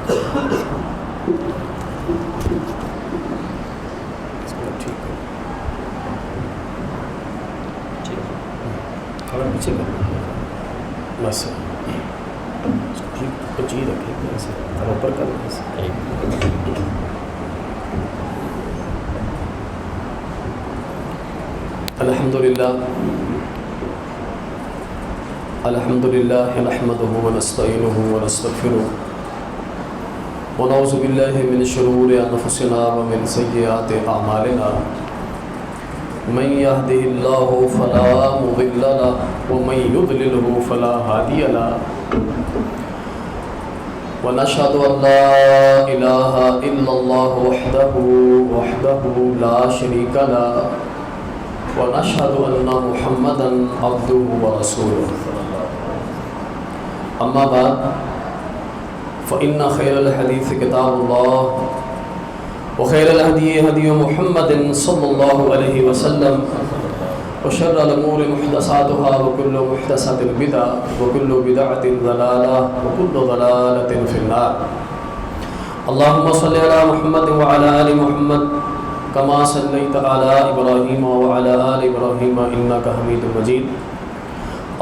تھوڑا پیچھے کرنا بس کچھ ہی رکھیں ایسے تھوڑا اوپر کرنا. الحمدللہ نحمده ونستعینه ونستغفره ونعوذ باللہ من شرور انفسنا ومن سیئات اعمالنا من يهده الله فلا مضل له ومن يضلل فلا هادي له ونشهد ان لا اله الا الله وحده لا شريك له ونشهد ان محمدا عبده ورسوله. اما بعد فان خير الحديث كتاب الله وخير الهدي هدي محمد صلى الله عليه وسلم وشر الامور محدثاتها وكل محدثة بدعة وكل بدعة ضلالة وكل ضلالة في النار. اللهم صل على محمد وعلى ال محمد كما صليت على ابراهيم وعلى ال ابراهيم انك حميد مجيد.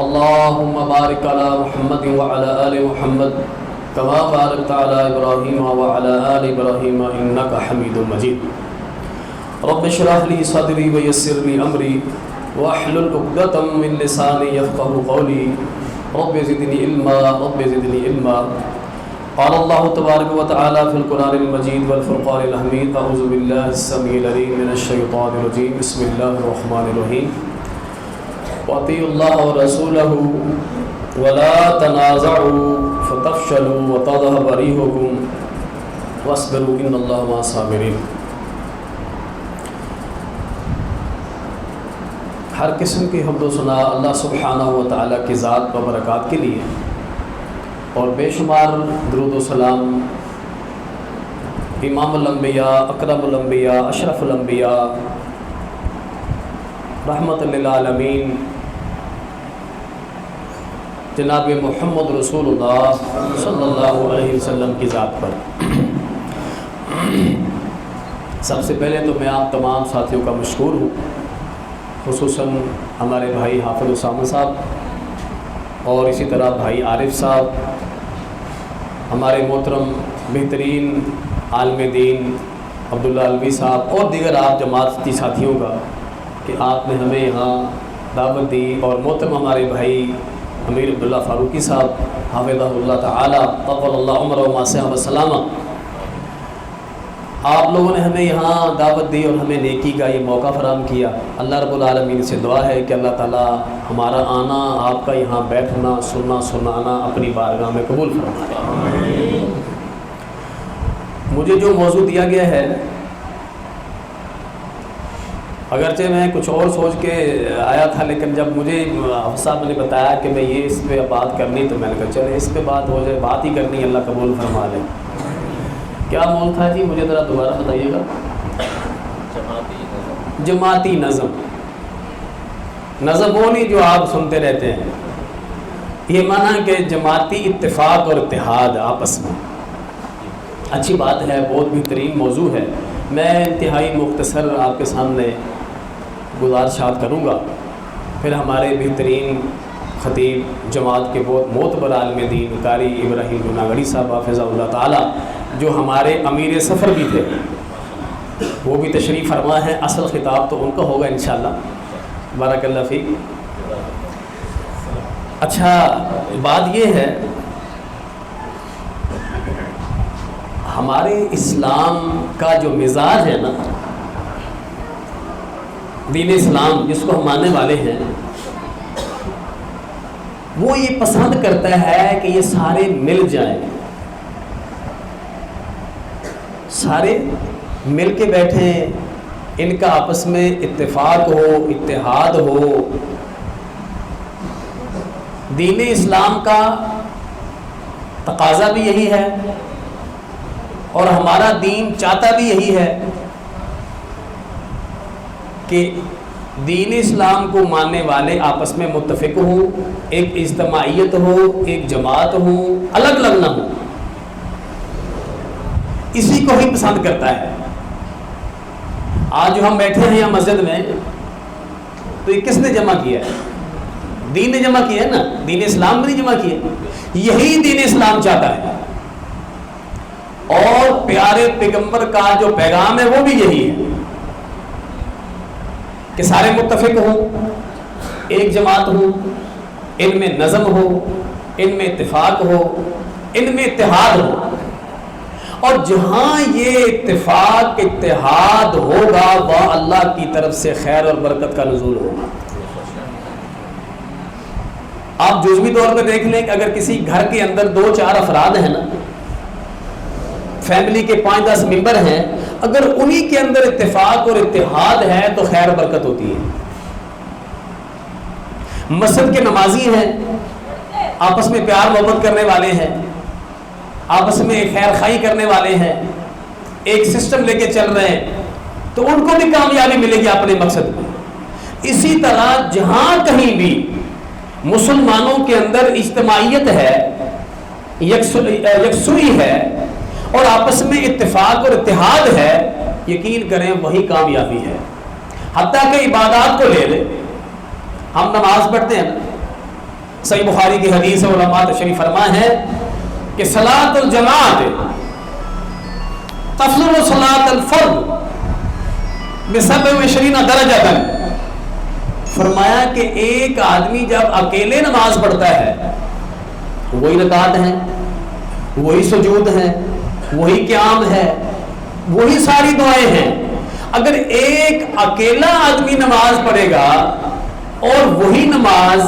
اللهم بارك على محمد وعلى ال محمد كما باركت على ابراهيم وعلى ال ابراهيم انك حميد مجيد. رب اشرح لي صدري ويسر لي امري واحلل عقدة من لساني يفقهوا قولي. رب زدني علما. قال الله تبارك وتعالى في القرآن المجيد والفرقان الحميد. أعوذ بالله السميع العليم من الشيطان الرجيم. بسم الله الرحمن الرحيم. وأطيعوا الله ورسوله ولا تنازعوا فتفشلوا وتذهب ريحكم واصبروا إن الله مع الصابرين. ہر قسم کی حمد و ثنا اللہ سبحانہ و تعالیٰ کی ذات و برکات کے لیے، اور بے شمار درود و سلام امام الانبیاء، اکرم الانبیاء، اشرف الانبیاء، رحمت للعالمین جناب محمد رسول اللہ صلی اللہ علیہ وسلم کی ذات پر. سب سے پہلے تو میں آپ تمام ساتھیوں کا مشکور ہوں، خصوصاً ہمارے بھائی حافظ اسامہ صاحب اور اسی طرح بھائی عارف صاحب، ہمارے محترم بہترین عالم دین عبداللہ علوی صاحب اور دیگر آپ جماعتی ساتھیوں کا کہ آپ نے ہمیں یہاں دعوت دی، اور محترم ہمارے بھائی امیر عبداللہ فاروقی صاحب حافظہ اللہ تعالی طول اللہ عمرہ و صحت و سلامہ، آپ لوگوں نے ہمیں یہاں دعوت دی اور ہمیں نیکی کا یہ موقع فراہم کیا. اللہ رب العالمین سے دعا ہے کہ اللہ تعالیٰ ہمارا آنا، آپ کا یہاں بیٹھنا، سنانا اپنی بارگاہ میں قبول فرمائے. مجھے جو موضوع دیا گیا ہے، اگرچہ میں کچھ اور سوچ کے آیا تھا، لیکن جب مجھے حافظ صاحب نے بتایا کہ میں یہ اس پہ بات کرنی، تو میں نے کہا چلے اس پہ بات ہو جائے، بات ہی کرنی، اللہ قبول فرما لے. کیا موضوع تھا جی؟ مجھے ذرا دوبارہ بتائیے گا. جماعتی نظم. نظم وہ نہیں جو آپ سنتے رہتے ہیں، یہ معنی کہ جماعتی اتفاق اور اتحاد آپس میں. اچھی بات ہے، بہت بہترین موضوع ہے. میں انتہائی مختصر آپ کے سامنے گزارشات کروں گا، پھر ہمارے بہترین خطیب جماعت کے بہت معتبر عالم دین قاری ابراہیم جوناگڑھی صاحب حافظہ اللہ تعالی، جو ہمارے امیر سفر بھی تھے، وہ بھی تشریف فرما ہے. اصل خطاب تو ان کا ہوگا انشاءاللہ. بارک اللہ فیک. اچھا، بات یہ ہے، ہمارے اسلام کا جو مزاج ہے نا، دین اسلام جس کو ہم ماننے والے ہیں، وہ یہ پسند کرتا ہے کہ یہ سارے مل جائیں، سارے مل کے بیٹھیں، ان کا آپس میں اتفاق ہو، اتحاد ہو. دین اسلام کا تقاضا بھی یہی ہے، اور ہمارا دین چاہتا بھی یہی ہے کہ دین اسلام کو ماننے والے آپس میں متفق ہوں، ایک اجتماعیت ہو، ایک جماعت ہو، الگ الگ نہ ہو. اسی کو ہی پسند کرتا ہے۔ آج جو ہم بیٹھے ہیں یہاں مسجد میں، تو یہ کس نے جمع کیا ہے؟ دین نے جمع کیا ہے نا، دین اسلام نے نہیں جمع کیا۔ یہی دین اسلام چاہتا ہے، اور پیارے پیغمبر کا جو پیغام ہے وہ بھی یہی ہے کہ سارے متفق ہوں، ایک جماعت ہو، ان میں نظم ہو، ان میں اتفاق ہو، ان میں اتحاد ہو، اور جہاں یہ اتفاق اتحاد ہوگا وہ اللہ کی طرف سے خیر اور برکت کا نزول ہوگا۔ آپ جزوی طور پہ دیکھ لیں کہ اگر کسی گھر کے اندر 2-4 افراد ہیں نا، فیملی کے 5-10 ممبر ہیں، اگر انہی کے اندر اتفاق اور اتحاد ہے تو خیر برکت ہوتی ہے۔ مسجد کے نمازی ہیں، آپس میں پیار محبت کرنے والے ہیں، آپس میں خیر خائی کرنے والے ہیں، ایک سسٹم لے کے چل رہے ہیں، تو ان کو بھی کامیابی ملے گی اپنے مقصد میں۔ اسی طرح جہاں کہیں بھی مسلمانوں کے اندر اجتماعیت ہے، یکسوئی ہے، اور آپس میں اتفاق اور اتحاد ہے، یقین کریں وہی کامیابی ہے۔ حتیٰ کہ عبادات کو لے لیں، ہم نماز پڑھتے ہیں نا، صحیح بخاری کی حدیث اور علماء تشریح فرما ہے کہ صلاۃ الجماعت تفضل صلاۃ الفرد ب27 درجۃ، فرمایا کہ ایک آدمی جب اکیلے نماز پڑھتا ہے، وہی رکعت ہیں، وہی سجود ہیں، وہی قیام ہے، وہی ساری دعائیں ہیں، اگر ایک اکیلا آدمی نماز پڑھے گا اور وہی نماز،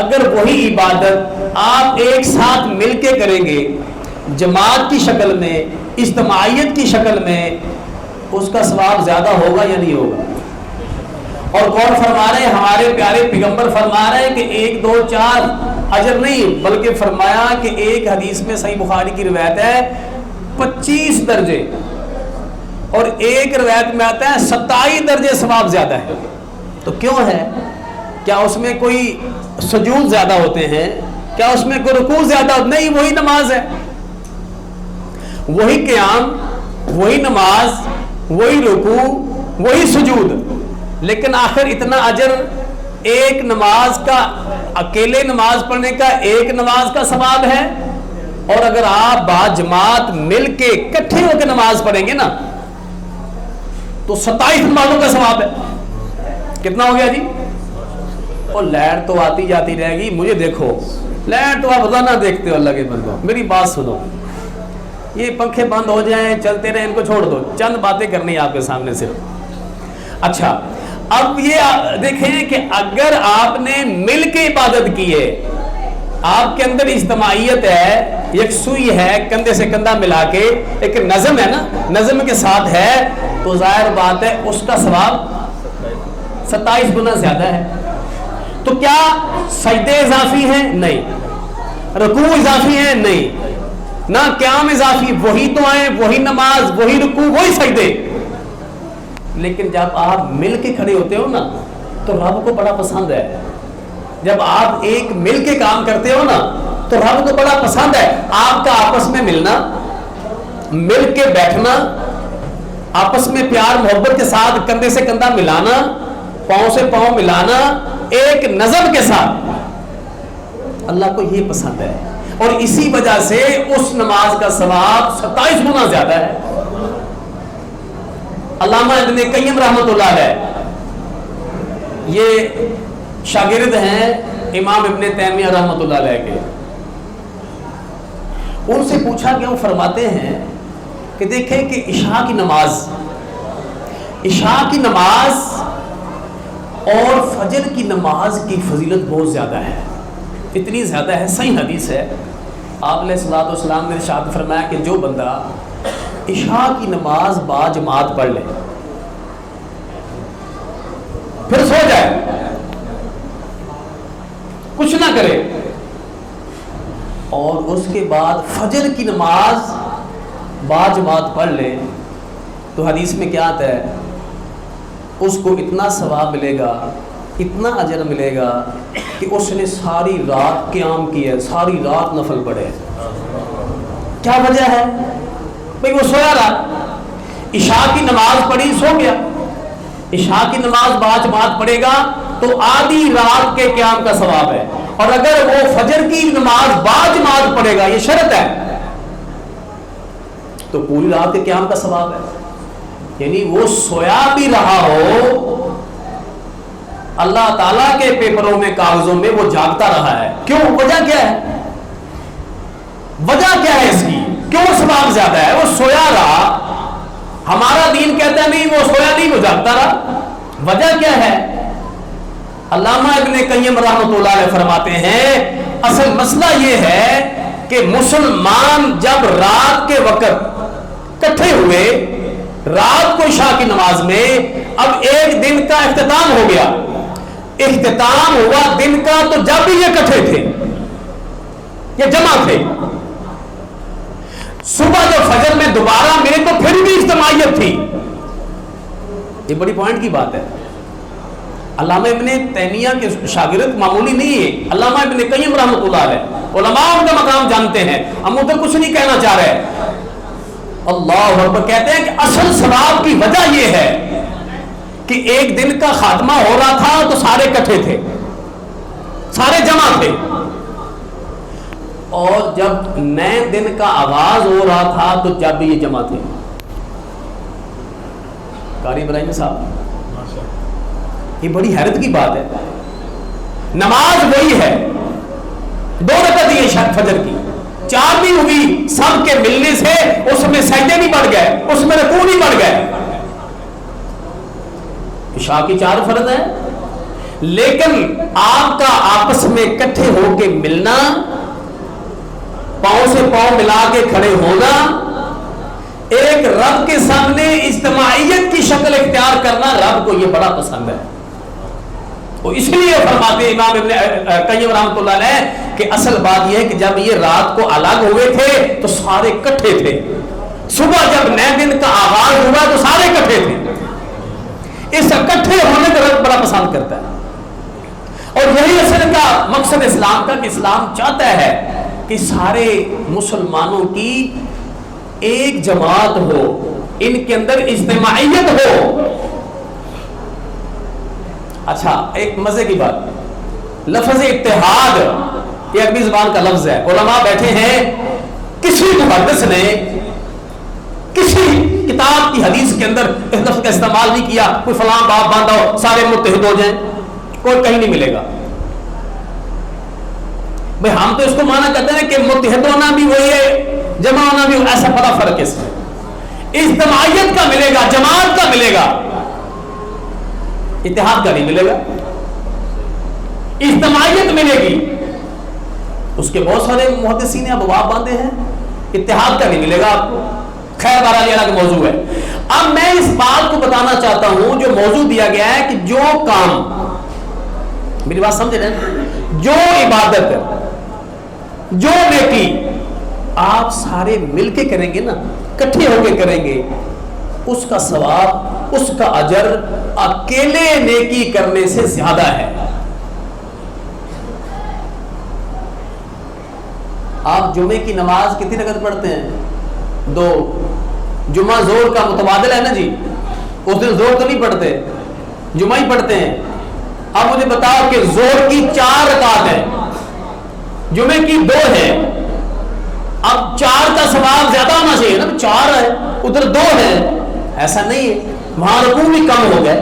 اگر وہی عبادت آپ ایک ساتھ مل کے کریں گے، جماعت کی شکل میں، اجتماعیت کی شکل میں، اس کا ثواب زیادہ ہوگا یا نہیں ہوگا؟ اور کون فرما رہے ہیں؟ ہمارے پیارے پیغمبر فرما رہے ہیں کہ 1 2 4 اجر نہیں، بلکہ فرمایا کہ ایک حدیث میں صحیح بخاری کی روایت ہے 25 درجے، اور ایک روایت میں آتا ہے 27 درجے ثواب زیادہ ہے۔ تو کیوں ہے؟ کیا اس میں کوئی سجود زیادہ ہوتے ہیں؟ کیا اس میں کوئی رکوع زیادہ ہوتے؟ نہیں، وہی نماز ہے، وہی قیام، وہی نماز، وہی رکوع، وہی سجود، لیکن آخر اتنا اجر ایک نماز کا، اکیلے نماز پڑھنے کا ایک نماز کا ثواب ہے، اور اگر آپ با جماعت مل کے اکٹھے ہو کے نماز پڑھیں گے نا تو 27 نمازوں کا ثواب ہے۔ کتنا ہو گیا جی؟ اور لائٹ تو آتی جاتی رہے گی، مجھے دیکھو، لائٹ تو آپ روزانہ دیکھتے ہو اللہ کے بندو، میری بات سنو، یہ پنکھے بند ہو جائیں چلتے رہیں، ان کو چھوڑ دو، چند باتیں کرنی آپ کے سامنے صرف۔ اچھا، اب یہ دیکھیں کہ اگر آپ نے مل کے عبادت کی ہے، آپ کے اندر اجتماعیت ہے، یکسوئی ہے، کندھے سے کندھا ملا کے ایک نظم ہے نا، نظم کے ساتھ ہے، تو ظاہر بات ہے اس کا ثواب 27 گنا زیادہ ہے۔ تو کیا سجدے اضافی ہیں؟ نہیں۔ رکوع اضافی ہیں؟ نہیں۔ نہ قیام اضافی، وہی دعائیں، وہی نماز، وہی رکوع، وہی سجدے، لیکن جب آپ مل کے کھڑے ہوتے ہو نا تو رب کو بڑا پسند ہے۔ جب آپ ایک مل کے کام کرتے ہو نا تو رب کو بڑا پسند ہے آپ کا آپس میں ملنا، مل کے بیٹھنا، آپس میں پیار محبت کے ساتھ کندھے سے کندھا ملانا، پاؤں سے پاؤں ملانا، ایک نظم کے ساتھ، اللہ کو یہ پسند ہے، اور اسی وجہ سے اس نماز کا ثواب 27 گنا زیادہ ہے۔ علامہ ابن قیم رحمۃ اللہ علیہ، یہ شاگرد ہیں امام ابن تیمیہ رحمۃ اللہ علیہ کے، ان سے پوچھا کہ وہ فرماتے ہیں کہ دیکھیں کہ عشاء کی نماز اور فجر کی نماز کی فضیلت بہت زیادہ ہے، اتنی زیادہ ہے، صحیح حدیث ہے، آپ علیہ الصلوۃ والسلام نے ارشاد فرمایا کہ جو بندہ عشاء کی نماز با جماعت پڑھ لے، پھر سو جائے، کچھ نہ کرے، اور اس کے بعد فجر کی نماز با جماعت پڑھ لے، تو حدیث میں کیا آتا ہے؟ اس کو اتنا ثواب ملے گا، اتنا اجر ملے گا کہ اس نے ساری رات قیام کی ہے، ساری رات نفل پڑھے۔ کیا وجہ ہے؟ بھئی وہ سویا رہا، عشاء کی نماز پڑھی سو گیا، عشاء کی نماز بعد جماعت پڑھے گا تو آدھی رات کے قیام کا ثواب ہے، اور اگر وہ فجر کی نماز بعد جماعت پڑھے گا، یہ شرط ہے، تو پوری رات کے قیام کا ثواب ہے۔ یعنی وہ سویا بھی رہا ہو، اللہ تعالیٰ کے پیپروں میں کاغذوں میں وہ جاگتا رہا ہے، کیوں؟ وجہ کیا ہے؟ وجہ کیا ہے اس کی؟ کیوں ثواب زیادہ ہے؟ وہ سویا رہا، ہمارا دین کہتا ہے نہیں وہ سویا نہیں، وہ جاگتا رہا، وجہ کیا ہے؟ علامہ ابن قیم رحمۃ اللہ علیہ فرماتے ہیں اصل مسئلہ یہ ہے کہ مسلمان جب رات کے وقت کٹھے ہوئے رات کو عشاء کی نماز میں، اب ایک دن کا اختتام ہو گیا، اختتام ہوا دن کا، تو جب بھی یہ کٹھے تھے، یہ جمع تھے، صبح جب فجر میں دوبارہ ملے تو پھر بھی اجتماعیت تھی۔ یہ بڑی پوائنٹ کی بات ہے۔ علامہ ابن تیمیہ کے شاگرد معمولی نہیں ہے، علامہ ابن قیم رحمۃ اللہ علیہ، علماء ان کا مقام جانتے ہیں، ہم ادھر کچھ نہیں کہنا چاہ رہے۔ اللہ اکبر، کہتے ہیں کہ اصل ثواب کی وجہ یہ ہے کہ ایک دن کا خاتمہ ہو رہا تھا تو سارے اکٹھے تھے، سارے جمع تھے، اور جب نئے دن کا آغاز ہو رہا تھا تو جب بھی یہ جمع تھے۔ قاری ابراہیم صاحب، یہ بڑی حیرت کی بات ہے، نماز وہی ہے، 2 رکعت یہ فجر کی، 4 بھی ہوئی، سب کے ملنے سے اس میں سجدے بھی بڑھ گئے، اس میں رکوع بھی بڑھ گئے، عشاء کی 4 فرض ہیں، لیکن آپ کا آپس میں اکٹھے ہو کے ملنا، پاؤں سے پاؤں ملا کے کھڑے ہونا، ایک رب کے سامنے اجتماعیت کی شکل اختیار کرنا، رب کو یہ بڑا پسند ہے۔ تو اس لیے فرماتے ہیں امام ابن قیم رحمۃ اللہ علیہ کہ اصل بات یہ ہے کہ جب یہ رات کو الگ ہوئے تھے تو سارے اکٹھے تھے، صبح جب نئے دن کا آغاز ہوا تو سارے اکٹھے تھے۔ اس اکٹھے ہونے کا رب بڑا پسند کرتا ہے، اور یہی اصل کا مقصد اسلام کا، کہ اسلام چاہتا ہے کہ سارے مسلمانوں کی ایک جماعت ہو، ان کے اندر اجتماعیت ہو۔ اچھا، ایک مزے کی بات، لفظ اتحاد یہ عربی زبان کا لفظ ہے، علماء بیٹھے ہیں، کسی محدث نے کسی کتاب کی حدیث کے اندر اس لفظ کا استعمال نہیں کیا، کوئی فلاں باب باندھا ہو سارے متحد ہو جائیں، کوئی کہیں نہیں ملے گا۔ بھئی ہم تو اس کو مانا کرتے ہیں کہ متحد ہونا بھی وہی ہے، جمع ہونا بھی، ایسا بڑا فرق ہے اس میں۔ اجتماعیت کا ملے گا، جماعت کا ملے گا، اتحاد کا نہیں ملے گا۔ اجتماعیت ملے گی، اس کے بہت سارے محدثین نے ابواب باندھے ہیں، اتحاد کا نہیں ملے گا آپ کو۔ خیر بہرحال یہ الگ موضوع ہے۔ اب میں اس بات کو بتانا چاہتا ہوں، جو موضوع دیا گیا ہے کہ جو کام، میری بات سمجھ رہے ہیں، جو عبادت، جو نیکی آپ سارے مل کے کریں گے نا، اکٹھے ہو کے کریں گے، اس کا ثواب، اس کا اجر اکیلے نیکی کرنے سے زیادہ ہے۔ آپ جمعے کی نماز کتنی رکعت پڑھتے ہیں؟ 2۔ جمعہ زور کا متبادل ہے نا جی، اس دن زور تو نہیں پڑھتے، جمعہ ہی پڑھتے ہیں۔ اب مجھے بتاؤ کہ زور کی 4 رکعت ہیں، جمعے کی 2 ہے، اب 4 کا ثواب زیادہ ہونا چاہیے نا، 4 ہے ادھر 2 ہے، ایسا نہیں ہے، وہاں رکوع بھی کم ہو گئے،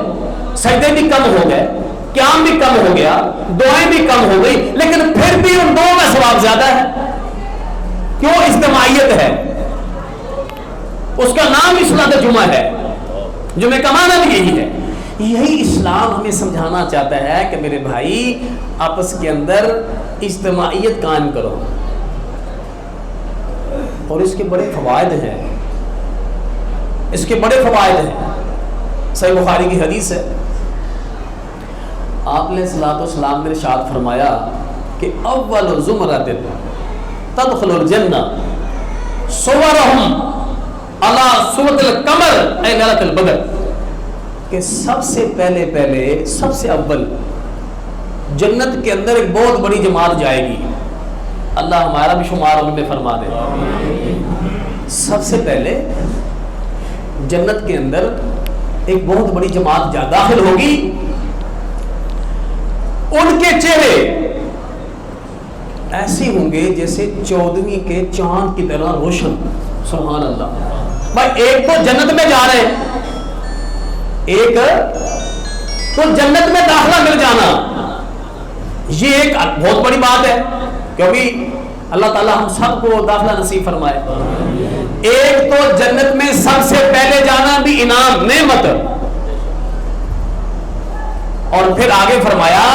سجدے بھی کم ہو گئے، قیام بھی کم ہو گیا، دعائیں بھی کم ہو گئی، لیکن پھر بھی ان 2 کا ثواب زیادہ ہے۔ کیوں؟ اجتماعیت ہے، اس کا نام ہی صلاۃ جمعہ ہے، جمعہ کا معنی بھی یہی ہے۔ یہی اسلام ہمیں سمجھانا چاہتا ہے کہ میرے بھائی آپس کے اندر اجتماعیت قائم کرو، اور اس کے بڑے فوائد ہیں، اس کے بڑے فوائد ہیں۔ صحیح بخاری کی حدیث ہے، آپ نے صلاۃ والسلام نے ارشاد فرمایا کہ اول زمرۃ تدخل الجنہ صورہم علی صورۃ القمر اے لیلۃ البدر، کہ سب سے پہلے سب سے اول جنت کے اندر ایک بہت بڑی جماعت جائے گی، اللہ ہمارا بھی شمار ان میں فرما دے۔ سب سے پہلے جنت کے اندر ایک بہت بڑی جماعت داخل ہوگی، ان کے چہرے ایسے ہوں گے جیسے 14ویں کے چاند کی طرح روشن. سبحان اللہ. بھائی ایک تو جنت میں جا رہے ہیں، ایک تو جنت میں داخلہ مل جانا، یہ ایک بہت بڑی بات ہے، کیونکہ اللہ تعالی ہم سب کو داخلہ نصیب فرمائے. ایک تو جنت میں سب سے پہلے جانا بھی انعام، نعمت. اور پھر آگے فرمایا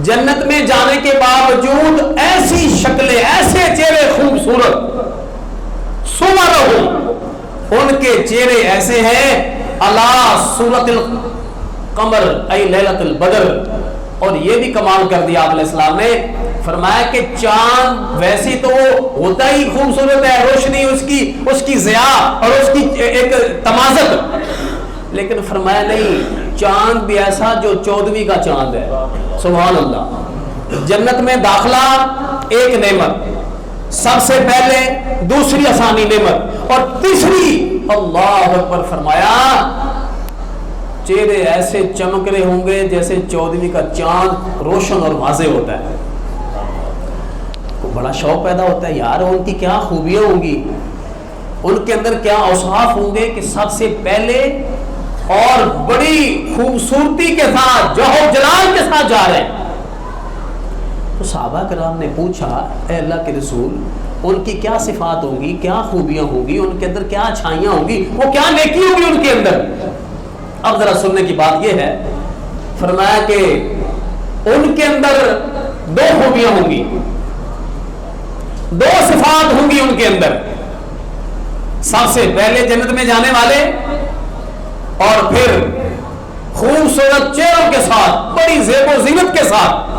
جنت میں جانے کے باوجود ایسی شکلیں، ایسے چہرے خوبصورت، سمر ان کے چہرے ایسے ہیں اللہ صورت القمر ای لیلۃ البدر. اور یہ بھی کمال کر دیا آپ علیہ السلام نے، فرمایا کہ چاند ویسے تو ہوتا ہی خوبصورت ہے، روشنی اس کی ضیاء اور اس کی ایک تمازت، لیکن فرمایا نہیں، چاند بھی ایسا جو 14ویں کا چاند ہے. سبحان اللہ. جنت میں داخلہ ایک نعمت، سب سے پہلے دوسری آسانی نعمت، اور تیسری اللہ اکبر فرمایا چہرے ایسے چمک رہے ہوں گے جیسے 14ویں کا چاند روشن اور واضح ہوتا ہے. بڑا شوق پیدا ہوتا ہے یار ان کی کیا خوبیاں ہوں گی، ان کے اندر کیا اوصاف ہوں گے کہ سب سے پہلے اور بڑی خوبصورتی کے ساتھ جوہر جلال کے ساتھ جا رہے ہیں. تو صحابہ کرام نے پوچھا اے اللہ کے رسول ان کی کیا صفات ہوں گی، کیا خوبیاں ہوں گی، ان کے اندر کیا اچھائیاں ہوں گی، وہ کیا نیکی ہوگی ان کے اندر. اب ذرا سننے کی بات یہ ہے، فرمایا کہ ان کے اندر 2 خوبیاں ہوں گی، 2 صفات ہوں گی ان کے اندر. سب سے پہلے جنت میں جانے والے اور پھر خوبصورت چہروں کے ساتھ، بڑی زیب و زینت کے ساتھ.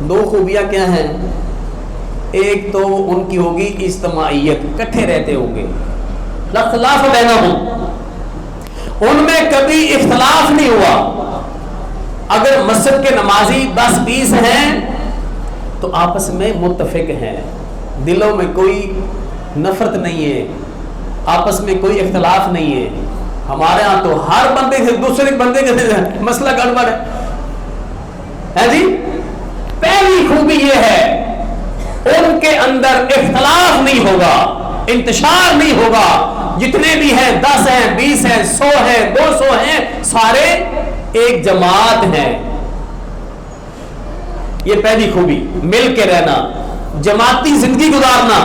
2 خوبیاں کیا ہیں؟ ایک تو ان کی ہوگی اجتماعیت، اکٹھے رہتے ہوں گے، اختلاف بینہم، ان میں کبھی اختلاف نہیں ہوا. اگر مسجد کے نمازی 10-20 ہیں تو آپس میں متفق ہیں، دلوں میں کوئی نفرت نہیں ہے، آپس میں کوئی اختلاف نہیں ہے. ہمارے ہاں تو ہر بندے سے دوسرے بندے کے مسئلہ گڑبڑ ہے جی. پہلی خوبی یہ ہے ان کے اندر اختلاف نہیں ہوگا، انتشار نہیں ہوگا. جتنے بھی ہیں 10 ہیں 20 ہیں 100 ہیں 200 ہیں، سارے ایک جماعت ہیں. یہ پہلی خوبی، مل کے رہنا، جماعتی زندگی گزارنا،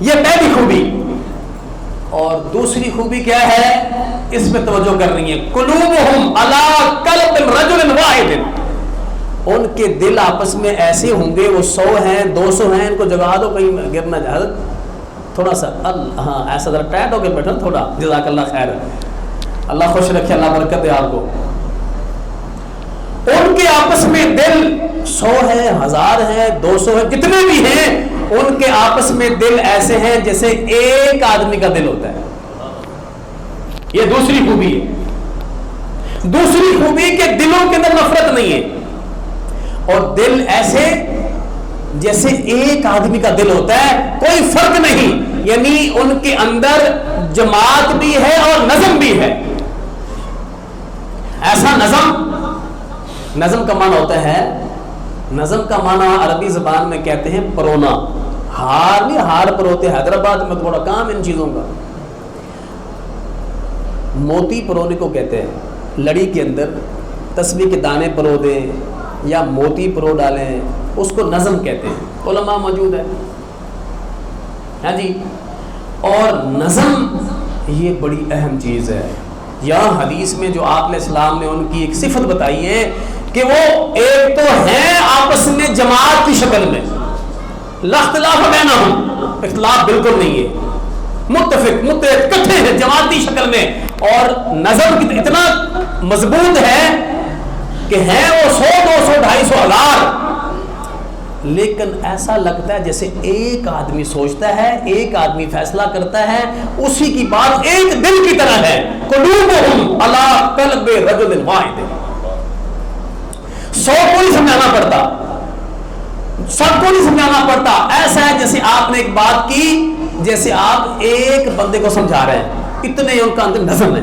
یہ پہلی خوبی. اور دوسری خوبی کیا ہے، اس میں توجہ کر رہی ہے، قلوبہم علی قلب رجل واحد. ان کے دل آپس میں ایسے ہوں گے، وہ 100 ہیں 200 ہیں، ان کو جگا دو کہیں گر نہ جائے، تھوڑا سا ہاں ایسا ذرا ٹائٹ ہو کے بیٹھو تھوڑا، جزاک اللہ خیر، اللہ خوش رکھے، اللہ برکت دے آپ کو. ان کے آپس میں دل 100 ہیں 1000 ہیں 200 ہیں، جتنے بھی ہیں ان کے آپس میں دل ایسے ہیں جیسے ایک آدمی کا دل ہوتا ہے. یہ دوسری خوبی ہے. دوسری خوبی کہ دلوں کے اندر نفرت نہیں ہے، اور دل ایسے جیسے ایک آدمی کا دل ہوتا ہے، کوئی فرق نہیں. یعنی ان کے اندر جماعت بھی ہے اور نظم بھی ہے. ایسا نظم کا معنی ہوتا ہے، نظم کا معنی عربی زبان میں کہتے ہیں پرونا. ہار نہیں، ہار پروتے، حیدرآباد میں تھوڑا کام ان چیزوں کا. موتی پرونے کو کہتے ہیں، لڑی کے اندر تسبیح کے دانے پرو دیں یا موتی پرو ڈالیں، اس کو نظم کہتے ہیں. علماء موجود ہے ہاں جی. اور نظم یہ بڑی اہم چیز ہے. یہاں حدیث میں جو آپ علیہ السلام نے ان کی ایک صفت بتائی ہے کہ وہ ایک تو ہیں آپس میں جماعت کی شکل میں، لا اختلاف بینہم، اختلاف بالکل نہیں ہے، متفق اکٹھے ہیں جماعتی شکل میں. اور نظم اتنا مضبوط ہے کہ ہیں وہ 100 200 250 1000، لیکن ایسا لگتا ہے جیسے ایک آدمی سوچتا ہے، ایک آدمی فیصلہ کرتا ہے، اسی کی بات ایک دل کی طرح ہے. قلوبہم علی قلب رجل واحد. 100 کو نہیں سمجھانا پڑتا، سب کو نہیں سمجھانا پڑتا. ایسا ہے جیسے آپ نے ایک بات کی جیسے آپ ایک بندے کو سمجھا رہے ہیں، اتنے ان کا اندر نظم ہے.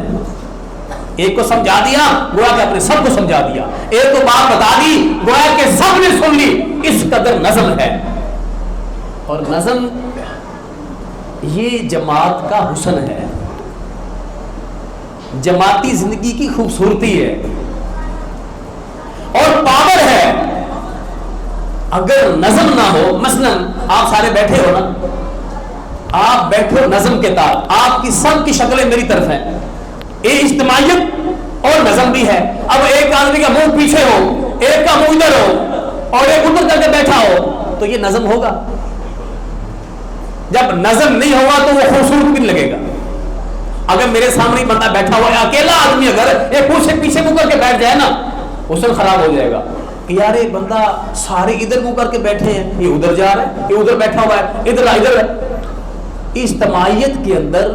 ایک کو سمجھا دیا گویا کہ اپنے سب کو سمجھا دیا، ایک کو بات بتا دی گویا کہ سب نے سن لی. اس قدر نظم ہے. اور نظم یہ جماعت کا حسن ہے، جماعتی زندگی کی خوبصورتی ہے اور پاور ہے. اگر نظم نہ ہو، مثلا آپ سارے بیٹھے ہو نا، آپ بیٹھے ہو نظم کے تحت، آپ کی سب کی شکلیں میری طرف ہیں، یہ اجتماعیت اور نظم بھی ہے. اب ایک آدمی کا منہ پیچھے ہو، ایک کا منہ ادھر ہو اور ایک ادھر کر کے بیٹھا ہو تو یہ نظم ہوگا؟ جب نظم نہیں ہوگا تو وہ خوبصورت بھی لگے گا. اگر میرے سامنے بندہ بیٹھا ہوا ہے، اکیلا آدمی اگر ایک پوچھے پیچھے منہ کر کے بیٹھ جائے نا، حسن خراب ہو جائے گا کہ یار یہ بندہ سارے ادھر منہ کر کے بیٹھے ہیں، یہ ادھر جا رہا ہے، یہ ادھر بیٹھا ہوا ہے، ادھر. اجتماعیت کے اندر،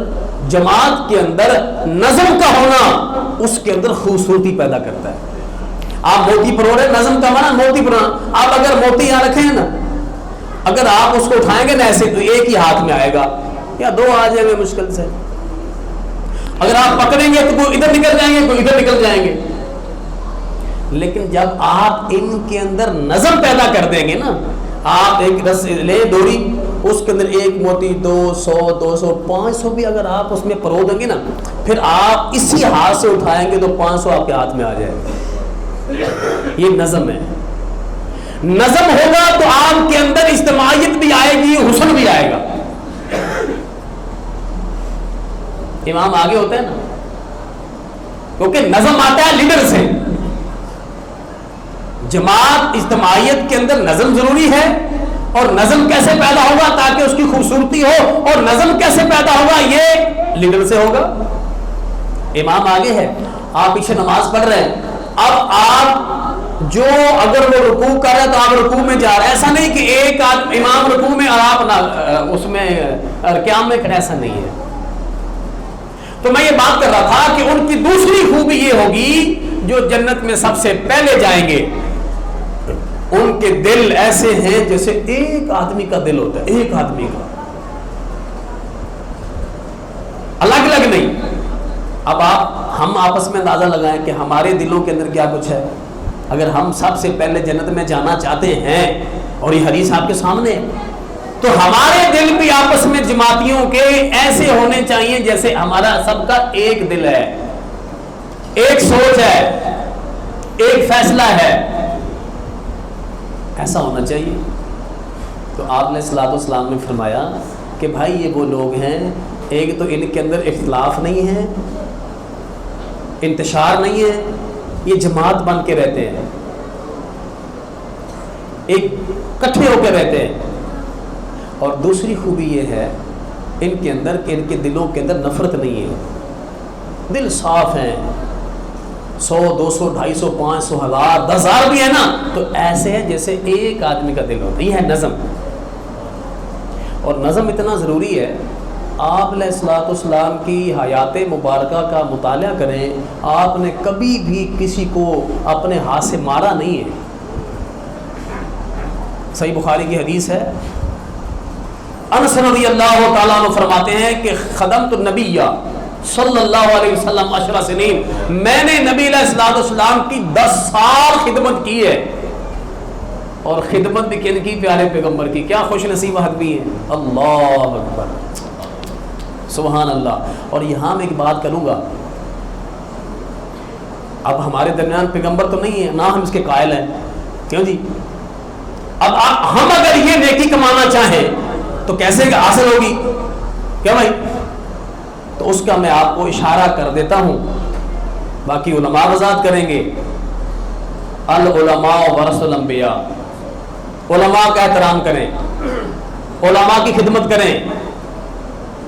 جماعت کے اندر نظم کا ہونا اس کے اندر خوبصورتی پیدا کرتا ہے. آپ موتی پرو رہے، نظم کا مانا موتی پرونا. آپ اگر موتی یہاں رکھے ہیں نا، اگر آپ اس کو اٹھائیں گے نا ایسے تو ایک ہی ہاتھ میں آئے گا یا دو آ جائیں گے مشکل سے. اگر آپ پکڑیں گے تو کوئی ادھر نکل جائیں گے، کوئی ادھر نکل جائیں گے. لیکن جب آپ ان کے اندر نظم پیدا کر دیں گے نا، آپ ایک رس لے ڈوری، اس کے اندر ایک موتی 200 200 500 بھی اگر آپ اس میں پرو دیں گے نا، پھر آپ اسی ہاتھ سے اٹھائیں گے تو 500 آپ کے ہاتھ میں آ جائے گا. یہ نظم ہے. نظم ہوگا تو آپ کے اندر اجتماعیت بھی آئے گی، حسن بھی آئے گا. امام آگے ہوتے ہیں نا، کیونکہ نظم آتا ہے لیڈر سے. جماعت اجتماعیت کے اندر نظم ضروری ہے. اور نظم کیسے پیدا ہوگا تاکہ اس کی خوبصورتی ہو، اور نظم کیسے پیدا ہوگا یہ لیڈر سے ہوگا. امام آگے ہے، آپ پیچھے نماز پڑھ رہے ہیں. اب آپ جو اگر وہ رکوع کر رہے تو آپ رکوع میں جا رہے ہیں، ایسا نہیں کہ ایک امام رکوع میں اور آپ اس میں قیام میں کھڑے، ایسا نہیں ہے. تو میں یہ بات کر رہا تھا کہ ان کی دوسری خوبی یہ ہوگی جو جنت میں سب سے پہلے جائیں گے، ان کے دل ایسے ہیں جیسے ایک آدمی کا دل ہوتا ہے، ایک آدمی کا، الگ الگ نہیں. اب ہم آپس میں اندازہ لگائیں کہ ہمارے دلوں کے اندر کیا کچھ ہے. اگر ہم سب سے پہلے جنت میں جانا چاہتے ہیں، اور یہ حدیث آپ کے سامنے ہے، تو ہمارے دل بھی آپس میں جماعتیوں کے ایسے ہونے چاہیے جیسے ہمارا سب کا ایک دل ہے، ایک سوچ ہے، ایک فیصلہ ہے. ایسا ہونا چاہیے. تو آپ نے الصلوۃ والسلام نے فرمایا کہ بھائی یہ وہ لوگ ہیں، ایک تو ان کے اندر اختلاف نہیں ہے، انتشار نہیں ہے، یہ جماعت بن کے رہتے ہیں، ایک کٹھے ہو کے رہتے ہیں. اور دوسری خوبی یہ ہے ان کے اندر کہ ان کے دلوں کے اندر نفرت نہیں ہے، دل صاف ہیں. 100 200 250 500 1000 10,000 بھی ہے نا تو ایسے ہے جیسے ایک آدمی کا دل ہوتا ہے. یہ ہے نظم. اور نظم اتنا ضروری ہے. آپ علیہ الصلوۃ والسلام کی حیات مبارکہ کا مطالعہ کریں، آپ نے کبھی بھی کسی کو اپنے ہاتھ سے مارا نہیں ہے. صحیح بخاری کی حدیث ہے، انس رضی اللہ تعالیٰ عنہ فرماتے ہیں کہ خدمت النبی صلی اللہ علیہ وسلم 10 سنین، میں نے نبی علیہ الصلوۃ والسلام کی 10 سال خدمت کی ہے. اور خدمت بھی کن کی؟ پیارے پیغمبر کی. کیا خوش نصیب آدمی ہے. اللہ اکبر، سبحان اللہ. اور یہاں میں ایک بات کروں گا، اب ہمارے درمیان پیغمبر تو نہیں ہے، نہ ہم اس کے قائل ہیں، کیوں جی؟ اب ہم اگر یہ نیکی کمانا چاہیں تو کیسے حاصل ہوگی؟ کیا بھائی؟ تو اس کا میں آپ کو اشارہ کر دیتا ہوں، باقی علماء وضاحت کریں گے. العلماء ورثۃ الانبیاء، علماء کا احترام کریں، علماء کی خدمت کریں،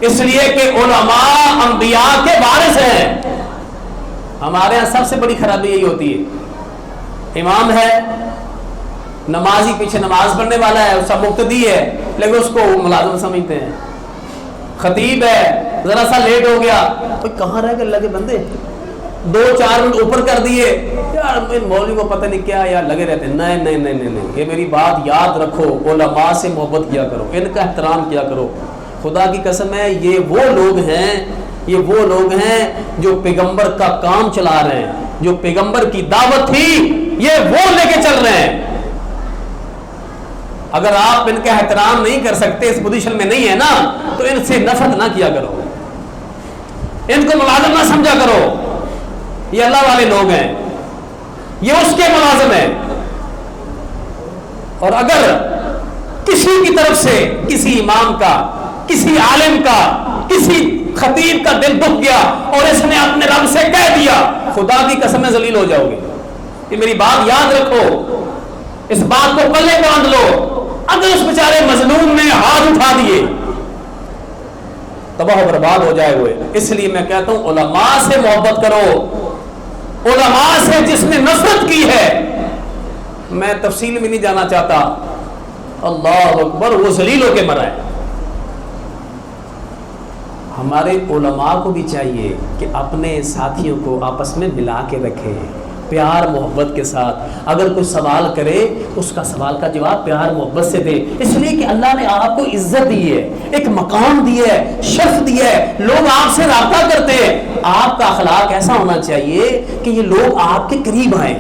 اس لیے کہ علماء انبیاء کے وارث ہیں. ہمارے یہاں سب سے بڑی خرابی یہی ہوتی ہے، امام ہے، نمازی پیچھے نماز پڑھنے والا ہے، اس کا مقتدی ہے، لیکن اس کو ملازم سمجھتے ہیں. خطیب ہے، ذرا سا لیٹ ہو گیا، کہاں رہ گئے اللہ کے بندے، 2-4 منٹ اوپر کر دیے، یار مولوی کو پتہ نہیں کیا یار لگے رہتے ہیں. نہیں نہیں، یہ میری بات یاد رکھو، علماء سے محبت کیا کرو، ان کا احترام کیا کرو. خدا کی قسم ہے یہ وہ لوگ ہیں جو پیغمبر کا کام چلا رہے ہیں، جو پیغمبر کی دعوت تھی یہ وہ لے کے چل رہے ہیں۔ اگر آپ ان کا احترام نہیں کر سکتے، اس پوزیشن میں نہیں ہے نا، تو ان سے نفرت نہ کیا کرو، ان کو ملازم نہ سمجھا کرو۔ یہ اللہ والے لوگ ہیں، یہ اس کے ملازم ہیں۔ اور اگر کسی کی طرف سے کسی امام کا، کسی عالم کا، کسی خطیب کا دل دکھ گیا اور اس نے اپنے رب سے کہہ دیا، خدا کی قسم ذلیل ہو جاؤ گے۔ یہ میری بات یاد رکھو، اس بات کو پلے باندھ لو۔ اگر اس بیچارے مظلوم نے ہاتھ اٹھا دیے، تباہ و برباد ہو جائے ہوئے۔ اس لیے میں کہتا ہوں علماء سے محبت کرو، علماء سے جس نے نفرت کی ہے، میں تفصیل میں نہیں جانا چاہتا، اللہ اکبر، وہ ذلیل ہو کے مرا ہے۔ ہمارے علماء کو بھی چاہیے کہ اپنے ساتھیوں کو آپس میں ملا کے رکھیں، پیار محبت کے ساتھ۔ اگر کوئی سوال کرے اس کا سوال کا جواب پیار محبت سے دے، اس لیے کہ اللہ نے آپ کو عزت دی ہے، ایک مقام دی ہے، شرف دی ہے، لوگ آپ سے رابطہ کرتے ہیں۔ آپ کا اخلاق ایسا ہونا چاہیے کہ یہ لوگ آپ کے قریب آئیں،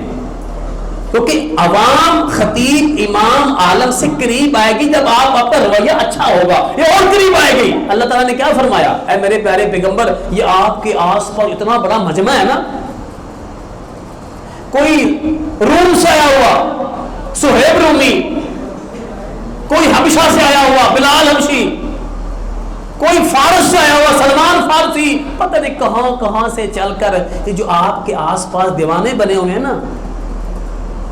کیونکہ عوام خطیب امام عالم سے قریب آئے گی جب آپ کا رویہ اچھا ہوگا، یہ اور قریب آئے گی۔ اللہ تعالیٰ نے کیا فرمایا؟ اے میرے پیارے پیغمبر، یہ آپ کے آس پاس اتنا بڑا مجمع ہے نا، کوئی روم سے آیا ہوا سہیب رومی، کوئی حبشہ سے آیا ہوا بلال حبشی، کوئی فارس سے آیا ہوا سلمان فارسی، پتہ نہیں کہاں کہاں سے چل کر یہ جو آپ کے آس پاس دیوانے بنے ہوئے ہیں نا،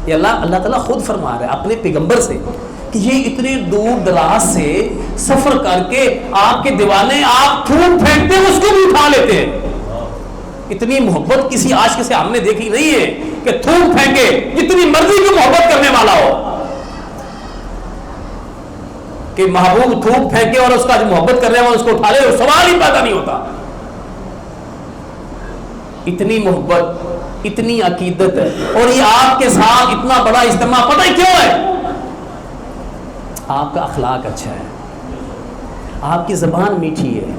یہ اللہ تعالیٰ خود فرما رہا ہے اپنے پیغمبر سے کہ یہ اتنے دور دراز سے سفر کر کے آپ کے دیوانے، آپ تھوک پھینکتے ہیں اس کو بھی اٹھا لیتے ہیں۔ اتنی محبت کسی عاشق سے ہم نے دیکھی نہیں ہے کہ تھوک پھینکے، جتنی مرضی کی محبت کرنے والا ہو، کہ محبوب تھوک پھینکے اور اس کا جو محبت کرنے والا اس کو اٹھا لے، سوال ہی پیدا نہیں ہوتا۔ اتنی محبت، اتنی عقیدت ہے، اور یہ آپ کے ساتھ اتنا بڑا اجتماع پتہ ہی کیوں ہے؟ آپ کا اخلاق اچھا ہے، آپ کی زبان میٹھی ہے،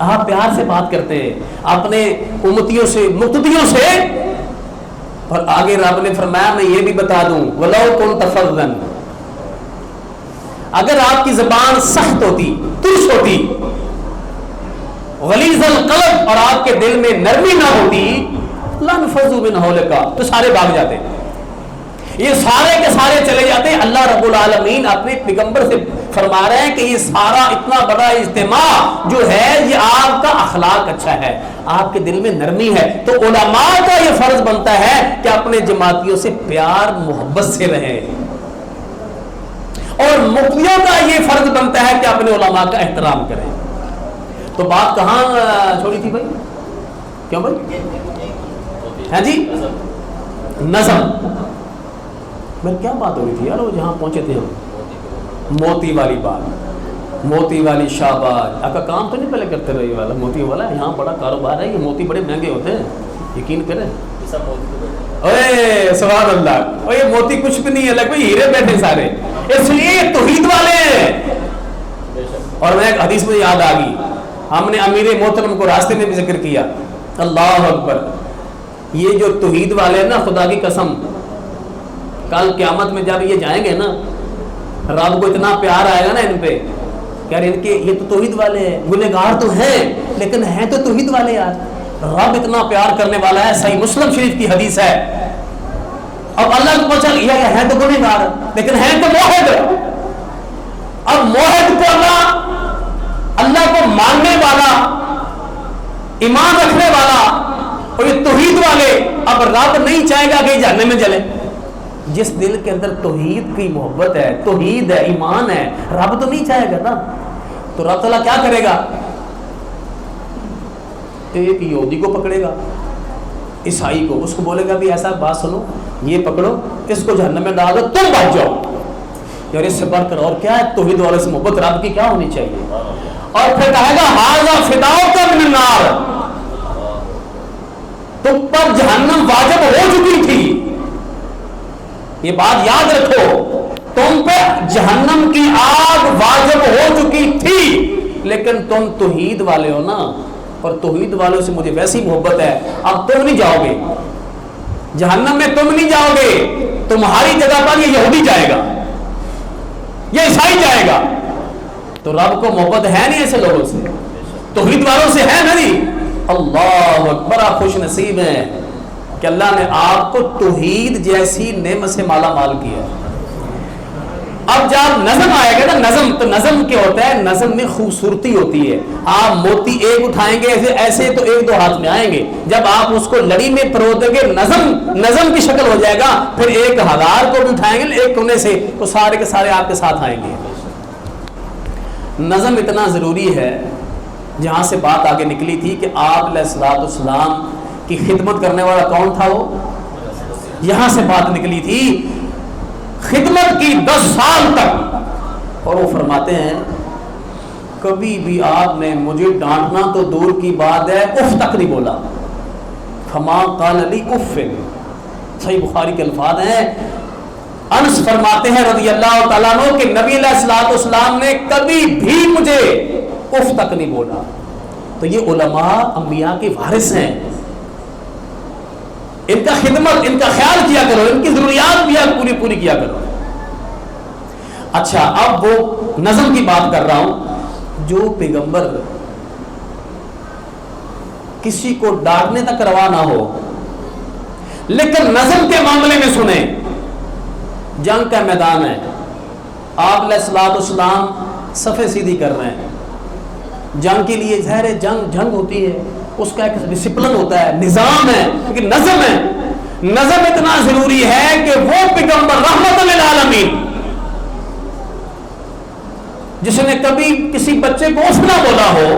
آپ پیار سے بات کرتے ہیں اپنے امتیوں سے، مقتدیوں سے۔ اور آگے رب نے فرمایا میں یہ بھی بتا دوں وَلَوْ كُنْتَ فَظًّا، اگر آپ کی زبان سخت ہوتی، ترش ہوتی، غلیظ القلب، اور آپ کے دل میں نرمی نہ ہوتی، لَانفَضُّوا مِنْ حَوْلِكَ، تو سارے بھاگ جاتے، یہ سارے کے سارے چلے جاتے۔ اللہ رب العالمین اپنے پیغمبر سے فرما رہے ہیں کہ یہ سارا اتنا بڑا اجتماع جو ہے یہ آپ کا اخلاق اچھا ہے، آپ کے دل میں نرمی ہے۔ تو علماء کا یہ فرض بنتا ہے کہ اپنے جماعتیوں سے پیار محبت سے رہیں، اور مفتیوں کا یہ فرض بنتا ہے کہ اپنے علماء کا احترام کریں۔ تو بات کہاں چھوڑی تھی بھائی؟ کیوں بھائی؟ ہاں جی، نظم میں کیا بات ہو رہی تھی یار، وہ جہاں پہنچے تھے ہم، موتی والی بات، موتی والی شاباش۔ آپ کا کام تو نہیں پہلے کرتے رہے والا موتی والا، یہاں بڑا کاروبار ہے، یہ موتی بڑے مہنگے ہوتے ہیں، یقین کریں۔ اوے سبحان اللہ، اور یہ موتی کچھ بھی نہیں ہے، لگ ہیرے بیٹھے سارے، اس لیے توحید والے ہیں۔ اور میں ایک حدیث میں یاد آ گئی، ہم نے امیر محترم کو راستے میں بھی ذکر کیا، اللہ اکبر، یہ جو توحید والے ہیں نا، خدا کی قسم کل قیامت میں جب یہ جائیں گے نا، رب کو اتنا پیار آئے گا نا ان پہ، یار ان کے یہ تو توحید والے ہیں، گنہگار تو ہیں لیکن ہیں تو توحید والے یار، رب اتنا پیار کرنے والا ہے۔ صحیح مسلم شریف کی حدیث ہے، اب اللہ کو پوچھا یہ ہے تو گنہگار لیکن ہیں تو موحد، اب موحد کو اللہ کو ماننے والا، ایمان رکھنے والا، اور یہ توحید والے، اب رب نہیں چاہے گا کہ جہنم میں جلے۔ جس دل کے اندر توحید کی محبت ہے، توحید ہے، ایمان ہے، رب تو نہیں چاہے گا نا، تو رب تعالیٰ کیا کرے گا؟ ایک یہودی کو پکڑے گا، عیسائی کو، اس کو بولے گا بھی ایسا بات سنو، یہ پکڑو، اس کو جہنم میں ڈال دو، تم بچ جاؤ۔ یار اس سے بڑھ کر اور کیا ہے؟ توحید والے سے محبت رب کی کیا ہونی چاہیے؟ اور پھر کہے گا ھذا فداؤک من النار، تم پر جہنم واجب ہو چکی تھی، یہ بات یاد رکھو۔ تو تم پہ جہنم کی آگ واجب ہو چکی تھی، لیکن تم توحید والے ہو نا، اور توحید والوں سے مجھے ویسی محبت ہے، اب تم نہیں جاؤ گے جہنم میں، تم نہیں جاؤ گے، تمہاری جگہ پر یہ یہودی جائے گا، یہ عیسائی جائے گا۔ تو رب کو محبت ہے نہیں ایسے لوگوں سے، توحید والوں سے ہے نہیں۔ اللہ بڑا خوش نصیب ہے کہ اللہ نے آپ کو توحید جیسی نعمت سے مالا مال کیا۔ اب جب نظم آئے گا نا، نظم، تو نظم کیا ہوتا ہے؟ نظم میں خوبصورتی ہوتی ہے۔ آپ موتی ایک اٹھائیں گے ایسے تو ایک دو ہاتھ میں آئیں گے، جب آپ اس کو لڑی میں پرو دیں گے نظم کی شکل ہو جائے گا، پھر 1000 کو بھی اٹھائیں گے ایک کونے سے تو سارے کے سارے آپ کے ساتھ آئیں گے۔ نظم اتنا ضروری ہے، جہاں سے بات آگے نکلی تھی کہ آپ علیہ الصلوۃ والسلام کی خدمت کرنے والا کون تھا؟ وہ یہاں سے بات نکلی تھی خدمت کی 10 سال تک، اور وہ فرماتے ہیں کبھی بھی آپ نے مجھے ڈانٹنا تو دور کی بات ہے، اف تک نہیں بولا۔ فما قال لی اف، صحیح بخاری کے الفاظ ہیں۔ انس فرماتے ہیں رضی اللہ تعالیٰ عنہ کہ نبی علیہ الصلوۃ والسلام نے کبھی بھی مجھے اف تک نہیں بولا۔ تو یہ علماء انبیاء کے وارث ہیں، ان کا خدمت، ان کا خیال کیا کرو، ان کی ضروریات بھی آپ پوری کیا کرو۔ اچھا، اب وہ نظم کی بات کر رہا ہوں، جو پیغمبر کسی کو ڈانٹنے تک روا نہ ہو، لیکن نظم کے معاملے میں سنیں۔ جنگ کا میدان ہے، آپ علیہ الصلوۃ والسلام صفے سیدھی کر رہے ہیں، جنگ کے لیے ظاہر ہے جنگ ہوتی ہے، اس کا ایک ڈسپلن ہوتا ہے، نظام ہے، لیکن نظم ہے۔ نظم اتنا ضروری ہے کہ وہ پیغمبر رحمت للعالمین جس نے کبھی کسی بچے کو اف نہ بولا ہو،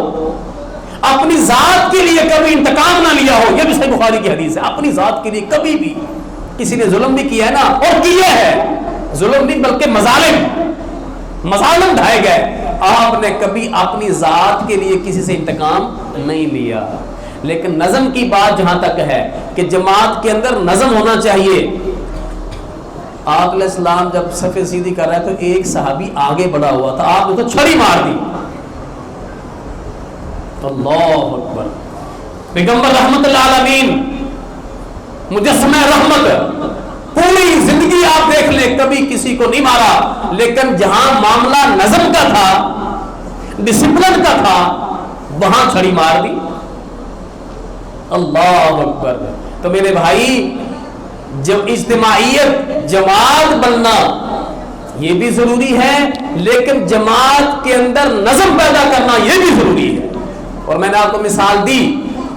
اپنی ذات کے لیے کبھی انتقام نہ لیا ہو، یہ بھی صحیح بخاری کی حدیث ہے، اپنی ذات کے لیے کبھی بھی کسی نے ظلم بھی کیا ہے نا، اور کیا ہے، ظلم نہیں بلکہ مظالم ڈھائے گئے، آپ نے کبھی اپنی ذات کے لیے کسی سے انتقام نہیں لیا۔ لیکن نظم کی بات جہاں تک ہے کہ جماعت کے اندر نظم ہونا چاہیے، آپ علیہ السلام جب صفے سیدھی کر رہے تو ایک صحابی آگے بڑھا ہوا تھا، آپ نے تو چھڑی مار دی۔ اللہ اکبر، پیغمبر رحمت العالمین، مجسمہ رحمت، پوری زندگی آپ دیکھ لیں کبھی کسی کو نہیں مارا، لیکن جہاں معاملہ نظم کا تھا، ڈسپلن کا تھا، وہاں چھڑی مار دی۔ اللہ اکبر۔ تو میرے بھائی، جب اجتماعیت، جماعت بننا یہ بھی ضروری ہے، لیکن جماعت کے اندر نظم پیدا کرنا یہ بھی ضروری ہے۔ اور میں نے آپ کو مثال دی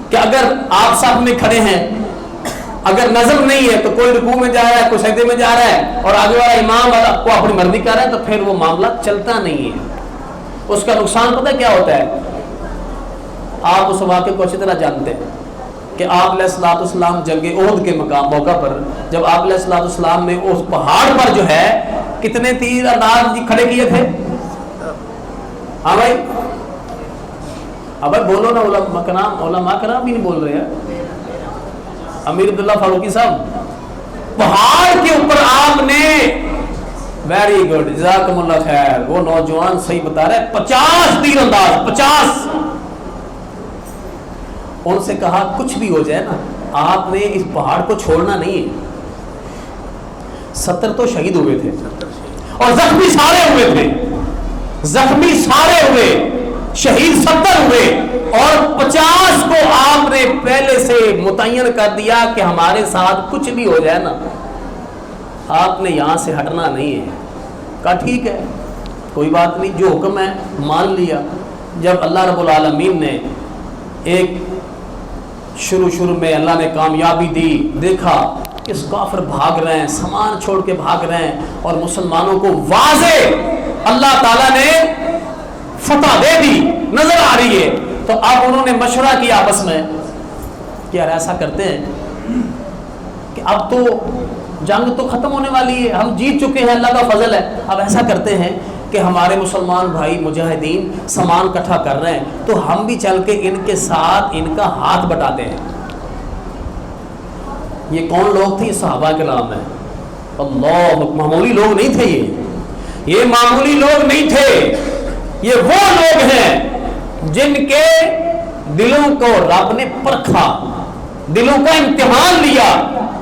کہ اگر آپ ساتھ میں کھڑے ہیں، اگر نظم نہیں ہے تو کوئی رکوع میں جا رہا ہے، کوئی سجدے میں جا رہا ہے، اور آگے والا امام والا کو اپنی مرضی کر رہا ہے، تو پھر وہ معاملہ چلتا نہیں ہے۔ اس کا نقصان پتہ کیا ہوتا ہے؟ آپ اس واقعے کو اچھی طرح جانتے ہیں کہ آپ علیہ الصلوۃ والسلام جنگ احد کے موقع پر جب آپ علیہ الصلوۃ والسلام نے اس پہاڑ پر جو ہے کتنے تیر انداز کھڑے کیے تھے؟ ہاں بھائی، اب بولو نا، علماء کرام بھی نہیں بول رہے ہیں۔ امیر عبداللہ فاروقی صاحب، پہاڑ کے اوپر آپ نے، ویری گڈ، جزاکم اللہ خیر، وہ نوجوان صحیح بتا رہے، 50 تیر انداز، 50۔ ان سے کہا کچھ بھی ہو جائے نا، آپ نے اس پہاڑ کو چھوڑنا نہیں ہے۔ 70 تو شہید ہوئے تھے اور زخمی سارے ہوئے تھے، زخمی سارے ہوئے، شہید 70 ہوئے، اور 50 کو آپ نے پہلے سے متعین کر دیا کہ ہمارے ساتھ کچھ بھی ہو جائے نا، آپ نے یہاں سے ہٹنا نہیں ہے۔ کہا ٹھیک ہے، کوئی بات نہیں، جو حکم ہے مان لیا۔ جب اللہ رب العالمین نے ایک شروع میں اللہ نے کامیابی دی، دیکھا اس کافر بھاگ رہے ہیں، سامان چھوڑ کے بھاگ رہے ہیں، اور مسلمانوں کو واضح اللہ تعالیٰ نے فتح دے دی، نظر آ رہی ہے، تو اب انہوں نے مشورہ کیا آپس میں کہ یار ایسا کرتے ہیں کہ اب تو جنگ تو ختم ہونے والی ہے، ہم جیت چکے ہیں، اللہ کا فضل ہے، اب ایسا کرتے ہیں کہ ہمارے مسلمان بھائی مجاہدین سامان اکٹھا کر رہے ہیں، تو ہم بھی چل کے ان کے ساتھ ان کا ہاتھ بٹاتے ہیں۔ یہ کون لوگ تھے؟ صحابہ کرام ہیں۔ اللہ، معمولی لوگ نہیں تھے یہ، یہ معمولی لوگ نہیں تھے، یہ وہ لوگ ہیں جن کے دلوں کو رب نے پرکھا، دلوں کا امتحان لیا۔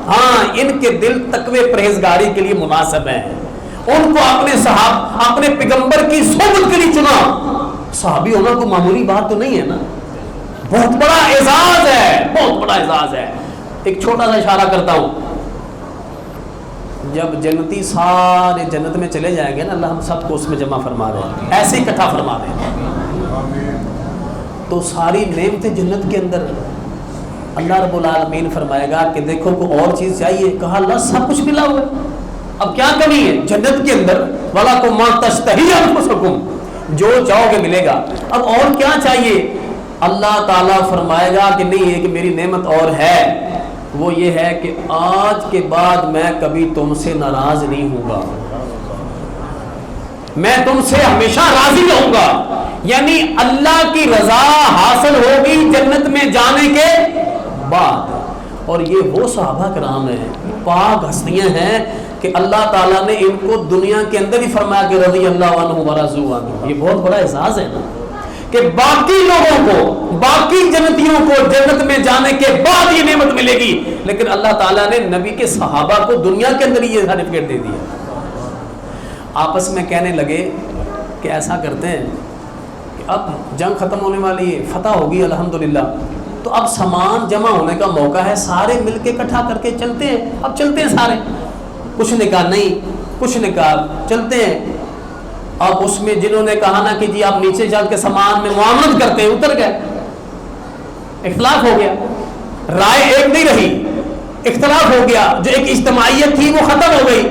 ہاں ان کے دل تقوی پرہیزگاری کے لیے مناسب ہیں، ان کو اپنے پیغمبر کی صحبت کے لیے چنا۔ صحابی ہونا کوئی معمولی بات تو نہیں ہے نا، بہت بڑا اعزاز ہے، بہت بڑا اعزاز ہے۔ ایک چھوٹا سا اشارہ کرتا ہوں، جب جنتی سارے جنت میں چلے جائیں گے نا، اللہ ہم سب کو اس میں جمع فرما دیں، ایسے اکٹھا فرما دیں، تو ساری نعمتیں جنت کے اندر اللہ رب العالمین فرمائے گا کہ دیکھو کوئی اور چیز چاہیے؟ کہا اللہ سب کچھ ملا ہوا ہے، اب کیا کمی ہے جنت کے اندر؟ وَلَكُمْ مَا تَشْتَهِي أَنفُسُكُمْ، جو چاہو گے ملے گا، اب اور کیا چاہیے؟ اللہ تعالیٰ فرمائے گا کہ نہیں، ایک میری نعمت اور ہے، وہ یہ ہے کہ آج کے بعد میں کبھی تم سے ناراض نہیں ہوں گا، میں تم سے ہمیشہ راضی رہوں گا۔ یعنی اللہ کی رضا حاصل ہوگی جنت میں جانے کے بعد۔ اور یہ وہ صحابہ کرام ہیں، پاک ہستیاں ہیں کہ اللہ تعالیٰ نے ان کو دنیا کے اندر ہی فرمایا کہ رضی اللہ عنہ ورضوا عنہ۔ یہ بہت بڑا اعزاز ہے نا کہ باقی لوگوں کو، باقی جنتیوں کو جنت میں جانے کے بعد یہ نعمت ملے گی، لیکن اللہ تعالیٰ نے نبی کے صحابہ کو دنیا کے اندر ہی یہ سرٹیفکیٹ دے دیا۔ آپس میں کہنے لگے کہ ایسا کرتے ہیں کہ اب جنگ ختم ہونے والی ہے، فتح ہوگی الحمدللہ، تو اب سامان جمع ہونے کا موقع ہے، سارے مل کے اکٹھا کر کے چلتے ہیں، اب چلتے ہیں سارے۔ کچھ نے کہا نہیں، کچھ نے کہا چلتے ہیں۔ اب اس میں جنہوں نے کہا نا کہ جی آپ نیچے چل کے سامان میں معاملت کرتے ہیں، اتر گئے، اختلاف ہو گیا، رائے ایک نہیں رہی، اختلاف ہو گیا، جو ایک اجتماعیت تھی وہ ختم ہو گئی۔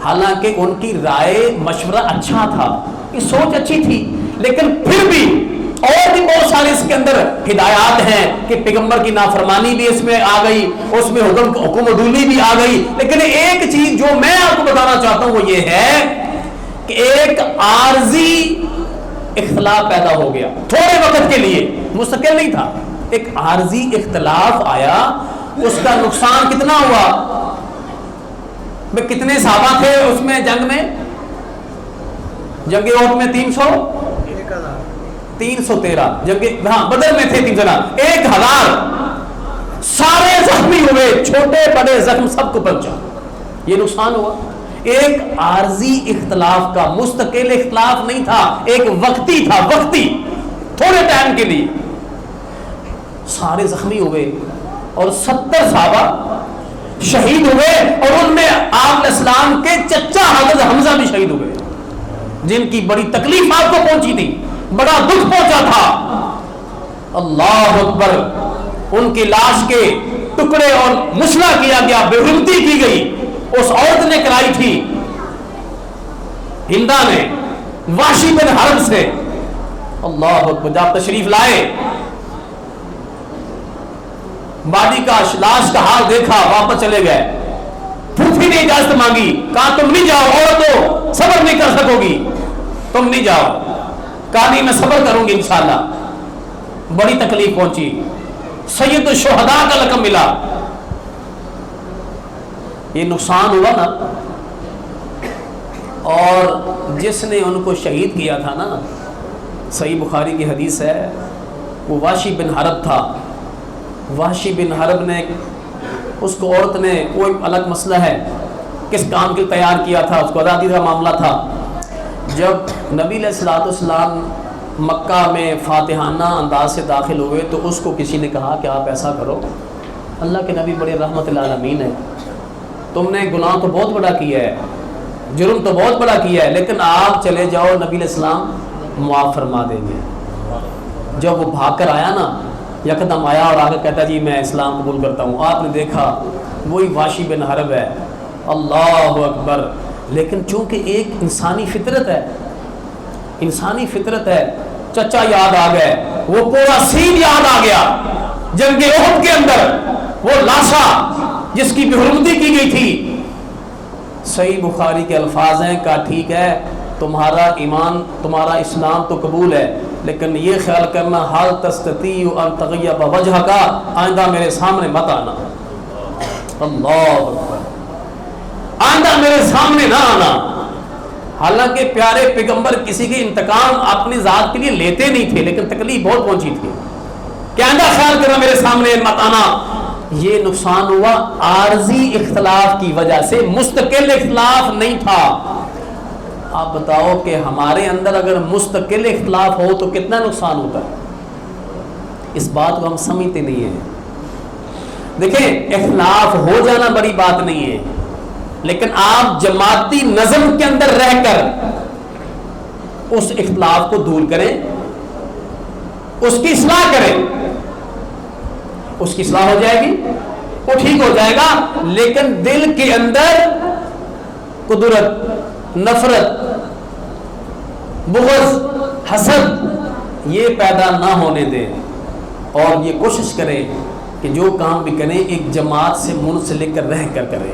حالانکہ ان کی رائے مشورہ اچھا تھا، یہ سوچ اچھی تھی، لیکن پھر بھی اور بھی بہت سارے اس کے اندر ہدایات ہیں کہ پیغمبر کی نافرمانی بھی اس میں آ گئی، اس میں حکم عدولی بھی آ گئی۔ لیکن ایک چیز جو میں آپ کو بتانا چاہتا ہوں وہ یہ ہے کہ ایک عارضی اختلاف پیدا ہو گیا، تھوڑے وقت کے لیے، مستقل نہیں تھا، ایک عارضی اختلاف آیا، اس کا نقصان کتنا ہوا؟ کتنے صحابہ تھے اس میں جنگ میں؟ جنگ احد میں 313، جنگ ہاں بدر میں تھے 1000، سارے زخمی ہوئے، چھوٹے بڑے زخم سب کو پہنچا، یہ نقصان ہوا۔ ایک عارضی اختلاف کا، مستقل اختلاف نہیں تھا، ایک وقتی تھا، وقتی، تھوڑے ٹائم کے لیے سارے زخمی ہوئے، اور 70 صحابہ شہید ہوئے، اور ان میں آپ علیہ السلام کے چچا حضرت حمزہ بھی شہید ہوئے، جن کی بڑی تکلیف آپ کو پہنچی تھی، بڑا دکھ پہنچا تھا۔ اللہ اکبر، ان کی لاش کے ٹکڑے اور مسلا کیا گیا، بے حرمتی کی گئی، اس عورت نے کرائی تھی، ہندا نے، واشی بن حرب سے۔ اللہ اکبر، جب تشریف لائے، باڈی کا، لاش کا حال دیکھا، واپس چلے گئے، پھوپھی نے اجازت مانگی، کہا تم نہیں جاؤ، عورتوں صبر نہیں کر سکو گی، تم نہیں جاؤ، کہا نہیں میں صبر کروں گی انشاءاللہ۔ بڑی تکلیف پہنچی، سید الشہداء کا لقب ملا، یہ نقصان ہوا نا۔ اور جس نے ان کو شہید کیا تھا نا، صحیح بخاری کی حدیث ہے، وہ واشی بن حرب تھا۔ واشی بن حرب نے، اس کو عورت نے، کوئی الگ مسئلہ ہے کس کام کے تیار کیا تھا، اس کو آزادی کا معاملہ تھا۔ جب نبی علیہ الصلوۃ والسلام مکہ میں فاتحانہ انداز سے داخل ہوئے تو اس کو کسی نے کہا کہ آپ ایسا کرو، اللہ کے نبی بڑے رحمت للعالمین ہیں، تم نے گناہ تو بہت بڑا کیا ہے، جرم تو بہت بڑا کیا ہے، لیکن آپ چلے جاؤ، نبی علیہ السلام معاف فرما دیں گے۔ جب وہ بھاگ کر آیا نا، یکدم آیا اور آگے کہتا جی میں اسلام قبول کرتا ہوں، آپ نے دیکھا وہی واشی بن حرب ہے، اللہ اکبر۔ لیکن چونکہ ایک انسانی فطرت ہے، انسانی فطرت ہے، چچا یاد آ گئے، وہ پورا سین یاد آ گیا، جنگ احد کے اندر وہ لاشا جس کی بے حرمتی کی گئی تھی۔ صحیح بخاری کے الفاظ ہیں، کہا ٹھیک ہے تمہارا ایمان، تمہارا اسلام تو قبول ہے، لیکن یہ خیال کرنا حال تستطیع ان تغیب وجہ کا، آئندہ میرے سامنے مت آنا، اللہ اکبر، آئندہ میرے سامنے نہ آنا۔ حالانکہ پیارے پیغمبر کسی کے انتقام اپنی ذات کے لیے لیتے نہیں تھے، لیکن تکلیف بہت پہنچی تھی کہ آئندہ خیال کرنا میرے سامنے مت آنا. یہ نقصان ہوا عارضی اختلاف کی وجہ سے، مستقل اختلاف نہیں تھا. آپ بتاؤ کہ ہمارے اندر اگر مستقل اختلاف ہو تو کتنا نقصان ہوتا ہے؟ اس بات کو ہم سمجھتے نہیں ہیں. دیکھیں اختلاف ہو جانا بڑی بات نہیں ہے، لیکن آپ جماعتی نظم کے اندر رہ کر اس اختلاف کو دور کریں، اس کی اصلاح کریں، اس کی اصلاح ہو جائے گی، وہ ٹھیک ہو جائے گا. لیکن دل کے اندر قدرت، نفرت، بغض، حسد یہ پیدا نہ ہونے دیں، اور یہ کوشش کریں کہ جو کام بھی کریں ایک جماعت سے منسلک رہ کر کریں.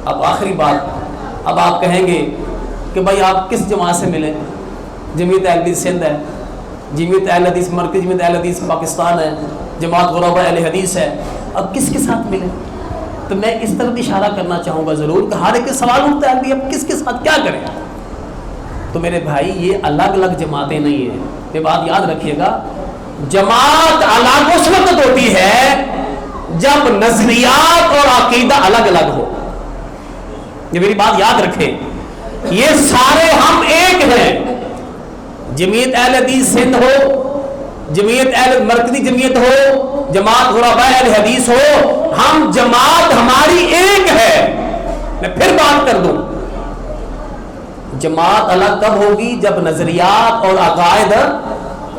اب آخری بات، اب آپ کہیں گے کہ بھائی آپ کس جماعت سے ملیں؟ جمعیت اہل حدیث سندھ ہے، جمعیت اہل حدیث مرکز، جمعیت اہل حدیث پاکستان ہے، جماعت غرباء اہل حدیث ہے. اب کس کے ساتھ ملیں؟ تو میں اس طرف اشارہ کرنا چاہوں گا ضرور کہ ہر ایک سوال اٹھتا ہے کہ اب کس کے ساتھ کیا کریں. تو میرے بھائی یہ الگ الگ جماعتیں نہیں ہیں، یہ بات یاد رکھیے گا. جماعت الگ اس وقت ہوتی ہے جب نظریات اور عقیدہ الگ الگ ہو. یہ میری بات یاد رکھیں، یہ سارے ہم ایک ہیں. جمعیت اہل حدیث سندھ ہو، جمعیت اہل مرکزی جمعیت ہو، جماعت غرباء اہل حدیث ہو، ہم جماعت ہماری ایک ہے. میں پھر بات کر دوں، جماعت الگ کب ہوگی؟ جب نظریات اور عقائد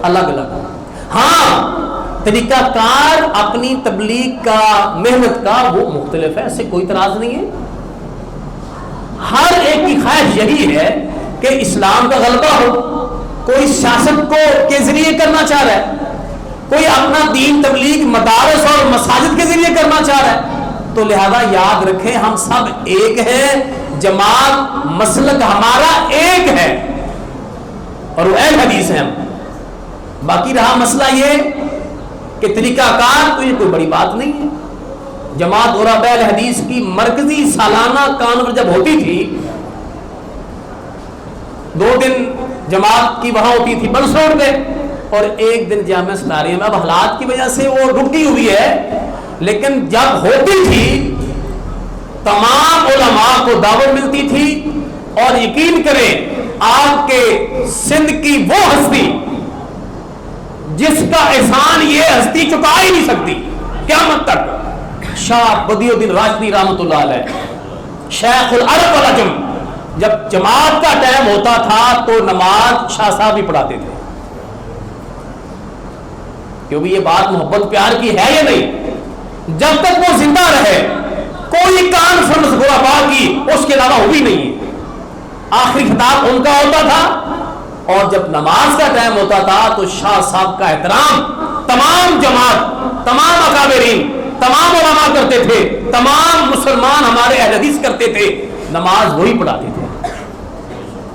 الگ الگ ہو. ہاں طریقہ کار اپنی تبلیغ کا، محنت کا وہ مختلف ہے، اس سے کوئی اعتراض نہیں ہے. ہر ایک کی خواہش یہی ہے کہ اسلام کا غلبہ ہو. کوئی سیاست کو کے ذریعے کرنا چاہ رہا ہے، کوئی اپنا دین تبلیغ مدارس اور مساجد کے ذریعے کرنا چاہ رہا ہے. تو لہذا یاد رکھیں ہم سب ایک ہیں، جماعت مسلک ہمارا ایک ہے اور وہ اہل حدیث ہیں ہم. باقی رہا مسئلہ یہ کہ طریقہ کار، تو یہ کوئی بڑی بات نہیں ہے. جماعت غرباء اہل حدیث کی مرکزی سالانہ کانفرنس جب ہوتی تھی، 2 دن جماعت کی وہاں ہوتی تھی بنس روڈ پہ، اور 1 دن جامعہ سلاریہ میں. اب حالات کی وجہ سے وہ رکی ہوئی ہے، لیکن جب ہوتی تھی تمام علماء کو دعوت ملتی تھی. اور یقین کریں آپ کے سندھ کی وہ ہستی جس کا احسان یہ ہستی چکا ہی نہیں سکتی قیامت تک، شاہ بدیع الدین راشدی رحمۃ اللہ علیہ، شیخ العرب والعجم، جب جماعت کا ٹائم ہوتا تھا تو نماز شاہ صاحب ہی پڑھاتے تھے. کیونکہ یہ بات محبت پیار کی ہے یا نہیں؟ جب تک وہ زندہ رہے کوئی کانفرنس غرباء کی اس کے علاوہ ہوئی نہیں ہے. آخری خطاب ان کا ہوتا تھا، اور جب نماز کا ٹائم ہوتا تھا تو شاہ صاحب کا احترام تمام جماعت، تمام اکابرین، تمام علماء کرتے تھے، تمام مسلمان ہمارے اہل حدیث کرتے تھے. نماز وہی پڑھاتے تھے،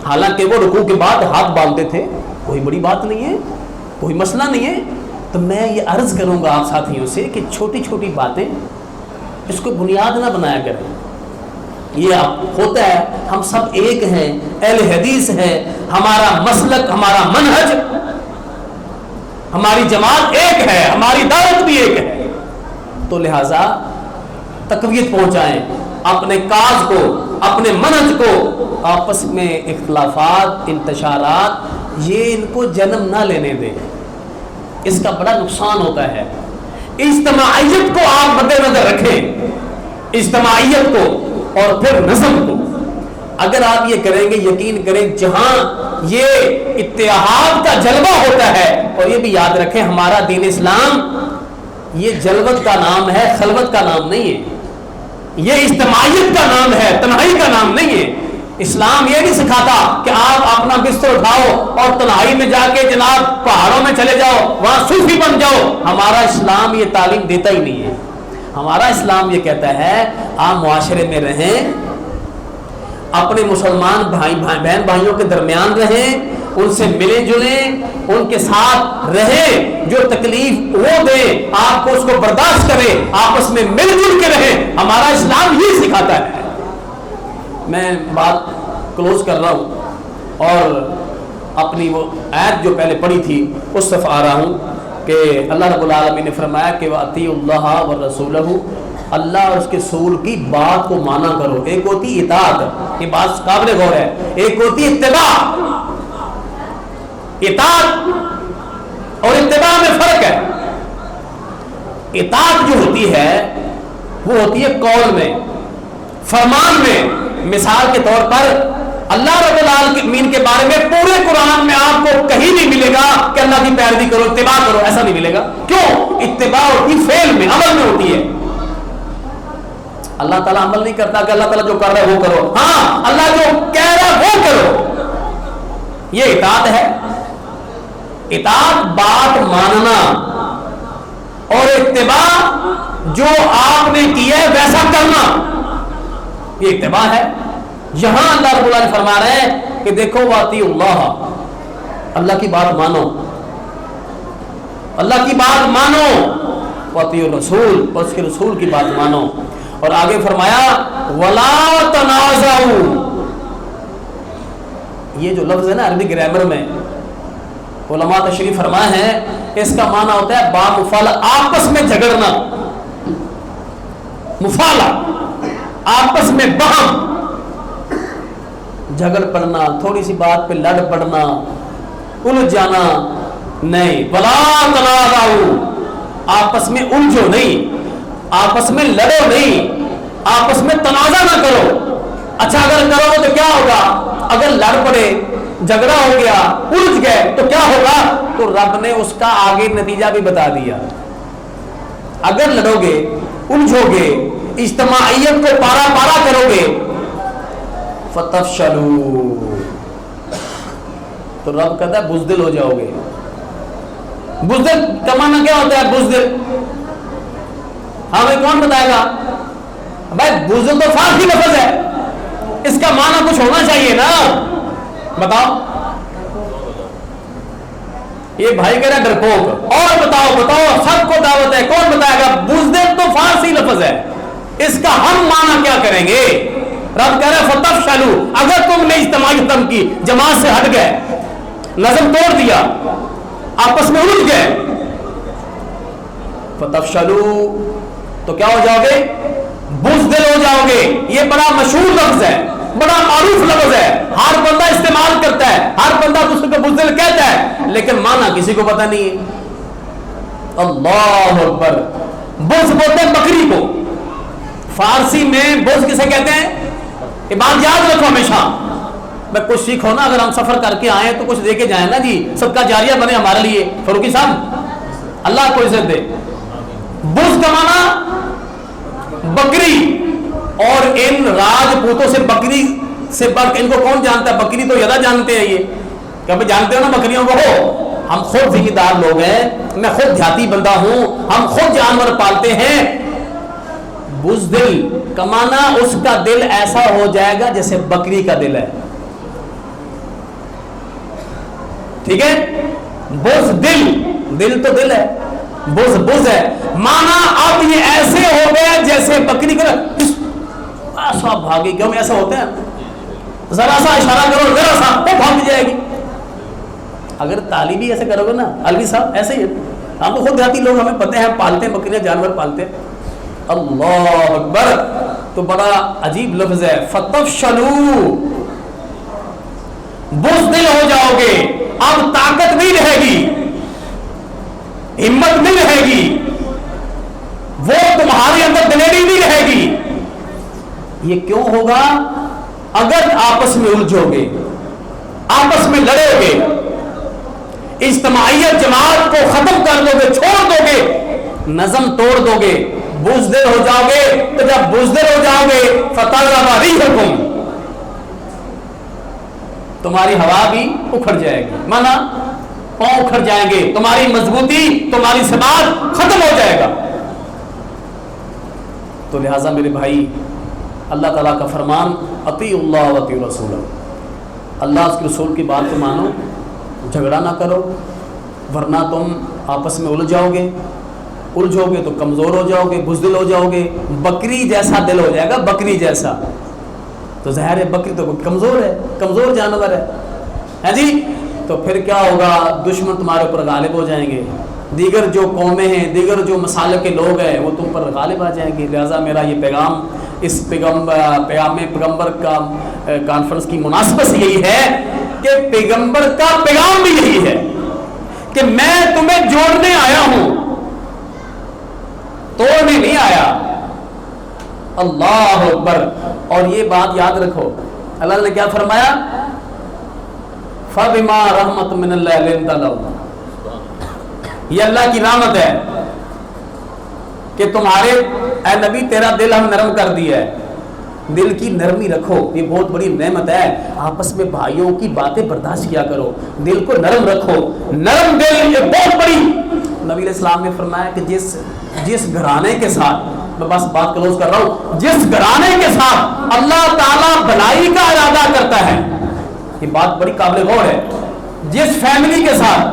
حالانکہ وہ رکوع کے بعد ہاتھ باندھتے تھے. کوئی بڑی بات نہیں ہے، کوئی مسئلہ نہیں ہے. تو میں یہ عرض کروں گا آپ ساتھیوں سے کہ چھوٹی چھوٹی باتیں اس کو بنیاد نہ بنایا کریں. یہ ہوتا ہے ہم سب ایک ہیں، اہل حدیث ہیں، ہمارا مسلک، ہمارا منہج، ہماری جماعت ایک ہے، ہماری دعوت بھی ایک ہے. تو لہذا تقویت پہنچائیں اپنے کاز کو، اپنے منہج کو. آپس میں اختلافات، انتشارات یہ ان کو جنم نہ لینے دیں، اس کا بڑا نقصان ہوتا ہے. اجتماعیت کو آپ مد نظر رکھیں، اجتماعیت کو اور پھر نظم کو. اگر آپ یہ کریں گے یقین کریں جہاں یہ اتحاد کا جلوہ ہوتا ہے. اور یہ بھی یاد رکھیں ہمارا دین اسلام یہ جلوت کا نام ہے، خلوت کا نام نہیں ہے. یہ اجتماعیت کا نام ہے، تنہائی کا نام نہیں ہے. اسلام یہ نہیں سکھاتا کہ آپ اپنا بستر اٹھاؤ اور تنہائی میں جا کے جناب پہاڑوں میں چلے جاؤ، وہاں صوفی بن جاؤ. ہمارا اسلام یہ تعلیم دیتا ہی نہیں ہے. ہمارا اسلام یہ کہتا ہے آپ معاشرے میں رہیں، اپنے مسلمان بہن بھائیوں کے درمیان رہیں، ان سے ملیں جلیں، ان کے ساتھ رہیں، جو تکلیف وہ دیں آپ کو اس کو برداشت کریں، آپس میں مل جل کے رہیں. ہمارا اسلام یہ سکھاتا ہے. میں بات کلوز کر رہا ہوں اور اپنی وہ آیت جو پہلے پڑھی تھی اس طرف آ رہا ہوں کہ اللہ رب العالمین نے فرمایا کہ وَأَطِیعُوا اللَّهَ وَرَسُولَهُ، اللہ اور اس کے رسول کی بات کو مانا کرو. ایک ہوتی اطاعت، یہ بات قابل غور ہے، ایک ہوتی اتباع. اطاعت اور اتباع میں فرق ہے. اطاعت جو ہوتی ہے وہ ہوتی ہے قول میں، فرمان میں. مثال کے طور پر اللہ رب العالمین کے بارے میں پورے قرآن میں آپ کو کہیں نہیں ملے گا کہ اللہ کی پیروی کرو، اتباع کرو، ایسا نہیں ملے گا. کیوں؟ اتباع ہوتی فعل میں، عمل میں ہوتی ہے. اللہ تعالیٰ عمل نہیں کرتا کہ اللہ تعالیٰ جو کر رہا ہے وہ کرو. ہاں، اللہ جو کہہ رہا ہے وہ کرو. یہ اطاعت ہے. اطاعت بات ماننا، اور اتباع جو آپ نے کیا ہے ویسا کرنا، یہ اتباع ہے. یہاں اللہ رب العالمین فرما رہے ہیں کہ دیکھو وَأَطِیعُوا اللَّهَ، اللہ کی بات مانو، اللہ کی بات مانو. وَأَطِیعُوا الرَّسُولَ، اور اس کے رسول کی بات مانو. اور آگے فرمایا وَلَا تَنَازَعُوا. یہ جو لفظ ہے نا عربی گرامر میں علماء تشریح فرمائے ہیں، اس کا معنی ہوتا ہے با مفالہ، آپس میں جھگڑنا. مفالہ آپس میں بہم، جھگڑ پڑنا، تھوڑی سی بات پہ لڑ پڑنا، الجھ جانا نہیں. ولا تنازعوا، آپس میں الجھو نہیں، آپس میں لڑو نہیں، آپس میں تنازع نہ کرو. اچھا اگر کرو تو کیا ہوگا؟ اگر لڑ پڑے، جھگڑا ہو گیا، الجھ گئے تو کیا ہوگا؟ تو رب نے اس کا آگے نتیجہ بھی بتا دیا. اگر لڑو گے، الجھو گے، اجتماعیت کو پارا پارا کرو گے، فتفشلوا، تو رب کہتا ہے بزدل ہو جاؤ گے. بزدل کا معنی کیا ہوتا ہے؟ بزدل ہمیں کون بتائے گا؟ بھائی بزدل تو فارسی لفظ ہے، اس کا معنی کچھ ہونا چاہیے نا. بتاؤ. یہ بھائی کہہ رہا ہے ڈرپوک. اور بتاؤ سب کو دعوت ہے، کون بتائے گا؟ بزدل تو فارسی لفظ ہے، اس کا ہم معنی کیا کریں گے؟ رب کہہ رہا ہے فتفشلوا، اگر تم نے اجتماعیت کی جماعت سے ہٹ گئے، نظم توڑ دیا، آپس میں الجھ گئے، فتفشلوا، تو کیا ہو جاؤ گے؟ بزدل ہو جاؤ گے. یہ بڑا مشہور لفظ ہے، بڑا معروف لفظ ہے، ہر بندہ استعمال کرتا ہے، ہر بندہ دوسرے کو بزدل کہتا ہے، لیکن معنی کسی کو پتہ نہیں ہے. اللہ اکبر. بز بولتے ہیں بکری کو، فارسی میں بز کسے کہتے ہیں؟ یہ بات یاد رکھو ہمیشہ. میں کچھ سیکھو نا، اگر ہم سفر کر کے آئیں تو کچھ دے کے جائیں نا جی، سب کا جاریہ بنے ہمارے لیے. فاروقی صاحب اللہ کو عزت دے. بز کا معنی بکری، اور ان راجپوتوں سے بکری سے ان کو کون جانتا ہے؟ بکری تو زیادہ جانتے ہیں. یہ کبھی جانتے ہو نا بکریوں کو؟ ہو، ہم خود ذمہ لوگ ہیں، میں خود دیہاتی بندہ ہوں، ہم خود جانور پالتے ہیں. بزدل کا معنی اس کا دل ایسا ہو جائے گا جیسے بکری کا دل ہے. ٹھیک ہے؟ بزدل، دل تو دل ہے، بز ہے. مانا اب یہ ایسے ہو گیا جیسے بکری کا ایسا بھاگی. کیوں ایسا ہوتا ہے؟ ذرا سا اشارہ کرو، ذرا سا وہ بھاگ جائے گی. اگر طالبی ایسے کرو گے نا، الوی صاحب ایسے ہی، ہم تو خود دیہاتی لوگ، ہمیں پتہ ہے، ہم پالتے ہیں بکریاں، جانور پالتے ہیں. اللہ اکبر. تو بڑا عجیب لفظ ہے فتفشلوا، بزدل ہو جاؤ گے. اب طاقت نہیں رہے گی، ہمت نہیں رہے گی، وہ تمہارے اندر دلیری نہیں رہے گی. یہ کیوں ہوگا؟ اگر آپس میں الجھو گے، آپس میں لڑو گے، اجتماعیت جماعت کو ختم کر دو گے، چھوڑ دو گے، نظم توڑ دو گے، بزدل ہو جاؤ گے. تو جب بزدل ہو جاؤ گے فتغلب ریحکم، تمہاری ہوا بھی اکھڑ جائے گی، مانا پاؤں اکھڑ جائیں گے، تمہاری مضبوطی، تمہاری ثبات ختم ہو جائے گا. تو لہٰذا میرے بھائی، اللہ تعالیٰ کا فرمان اطیعوا اللہ واطیعوا الرسول، اللہ اس کے رسول کی بات کو مانو، جھگڑا نہ کرو، ورنہ تم آپس میں الجھو گے تو کمزور ہو جاؤ گے، بزدل ہو جاؤ گے، بکری جیسا دل ہو جائے گا، بکری جیسا. تو ظاہر ہے بکری تو کمزور ہے، کمزور جانور ہے جی. تو پھر کیا ہوگا؟ دشمن تمہارے اوپر غالب ہو جائیں گے، دیگر جو قومیں ہیں، دیگر جو مسالک کے لوگ ہیں وہ تم پر غالب آ جائیں گے. لہٰذا میرا یہ پیغام اس پیغمبر کا کانفرنس کی مناسبت سے یہی ہے کہ پیغمبر کا پیغام بھی یہی ہے کہ میں تمہیں جوڑنے آیا ہوں، توڑنے نہیں آیا. اللہ اکبر. اور یہ بات یاد رکھو، اللہ نے کیا فرمایا؟ فَبِمَا رَحْمَةٍ مِّنَ اللَّهِ لِنْتَ لَهُمْ. یہ اللہ کی رحمت ہے کہ تمہارے اے نبی تیرا دل ہم نرم کر دیا ہے. دل کی نرمی رکھو، یہ بہت بڑی نعمت ہے. آپس میں بھائیوں کی باتیں برداشت کیا کرو، دل کو نرم رکھو. نرم دل یہ بہت بڑی. نبی علیہ السلام نے فرمایا کہ جس گھرانے کے ساتھ، میں بس بات کلوز کر رہا ہوں، جس گھرانے کے ساتھ اللہ تعالیٰ بھلائی کا ارادہ کرتا ہے، یہ بات بڑی قابل غور ہے، جس فیملی کے ساتھ،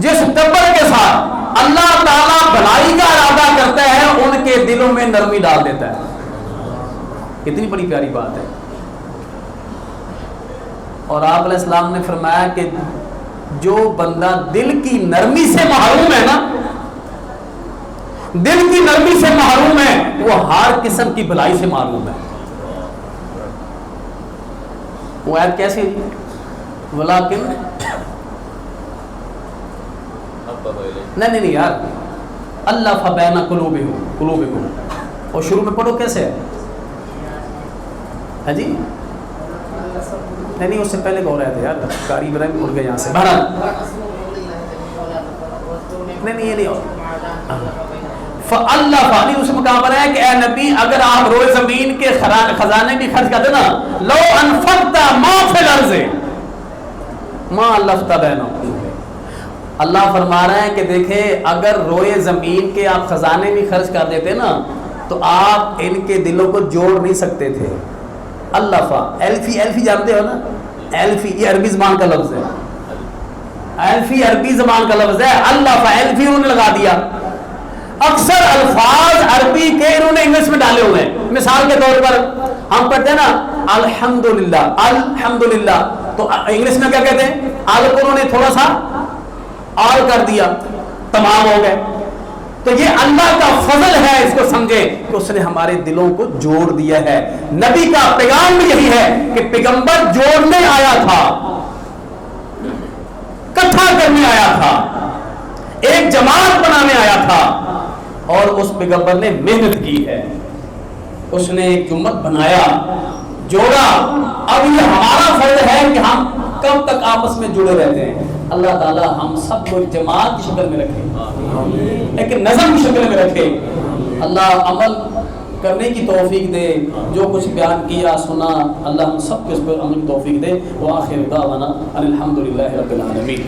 جس ٹبر کے ساتھ اللہ تعالیٰ بھلائی کا ارادہ کرتا ہے، ان کے دلوں میں نرمی ڈال دیتا ہے. کتنی بڑی پیاری بات ہے. اور آپ علیہ السلام نے فرمایا کہ جو بندہ دل کی نرمی سے محروم ہے نا، دل کی نرمی سے محروم ہے، وہ ہر قسم کی بھلائی سے محروم ہے. وہ آیت کیسی؟ ولیکن نہیں یار، اللہ فبین قلوبہم. اور شروع میں پڑھو کیسے ہے؟ ہاں جی نہیں اس سے پہلے کہہ رہے تھے یار، قاری ابراہیم اڑ گئے یہاں سے. بہرحال نہیں یہ نہیں ہو اللہ فانی اس مقام پر ہے کہ اے نبی اگر آپ روئے زمین کے خزانے بھی خرچ کرتے نا، لو انفقت ما فی الارض ما الفت بینہم. اللہ فرما رہے ہیں کہ دیکھیں اگر روئے زمین کے آپ خزانے بھی خرچ کر دیتے نا تو آپ ان کے دلوں کو جوڑ نہیں سکتے تھے. اللہ ایلفی جانتے ہو نا؟ ایلفی یہ عربی زبان کا لفظ ہے، ایلفی عربی زبان کا لفظ ہے. اللہ ایلفی انہوں نے لگا دیا. اکثر الفاظ عربی کے انہوں نے انگلش میں ڈالے ہوئے ہیں. مثال کے طور پر ہم پڑھتے ہیں نا الحمدللہ، الحمدللہ، تو انگلش میں کیا کہتے ہیں؟ ال کو انہوں نے تھوڑا سا آل کر دیا، تمام ہو گئے. تو یہ اللہ کا فضل ہے، اس کو سمجھے کہ اس نے ہمارے دلوں کو جوڑ دیا ہے. نبی کا پیغام بھی یہی ہے کہ پیغمبر جوڑنے آیا تھا، اکٹھا کرنے آیا تھا، ایک جماعت بنانے آیا تھا. اور اس پیغمبر نے محنت کی ہے، اس نے ایک امت بنایا، جوڑا. اب یہ ہمارا فرض ہے کہ ہم کب تک آپس میں جڑے رہتے ہیں. اللہ تعالی ہم سب کو جماعت کی شکل میں رکھے، ایک نظم کی شکل میں رکھے. اللہ عمل کرنے کی توفیق دے. جو کچھ بیان کیا سنا اللہ ہم سب کو اس پر عمل کی توفیق دے. وآخر دعوانا ان الحمدللہ رب العالمین.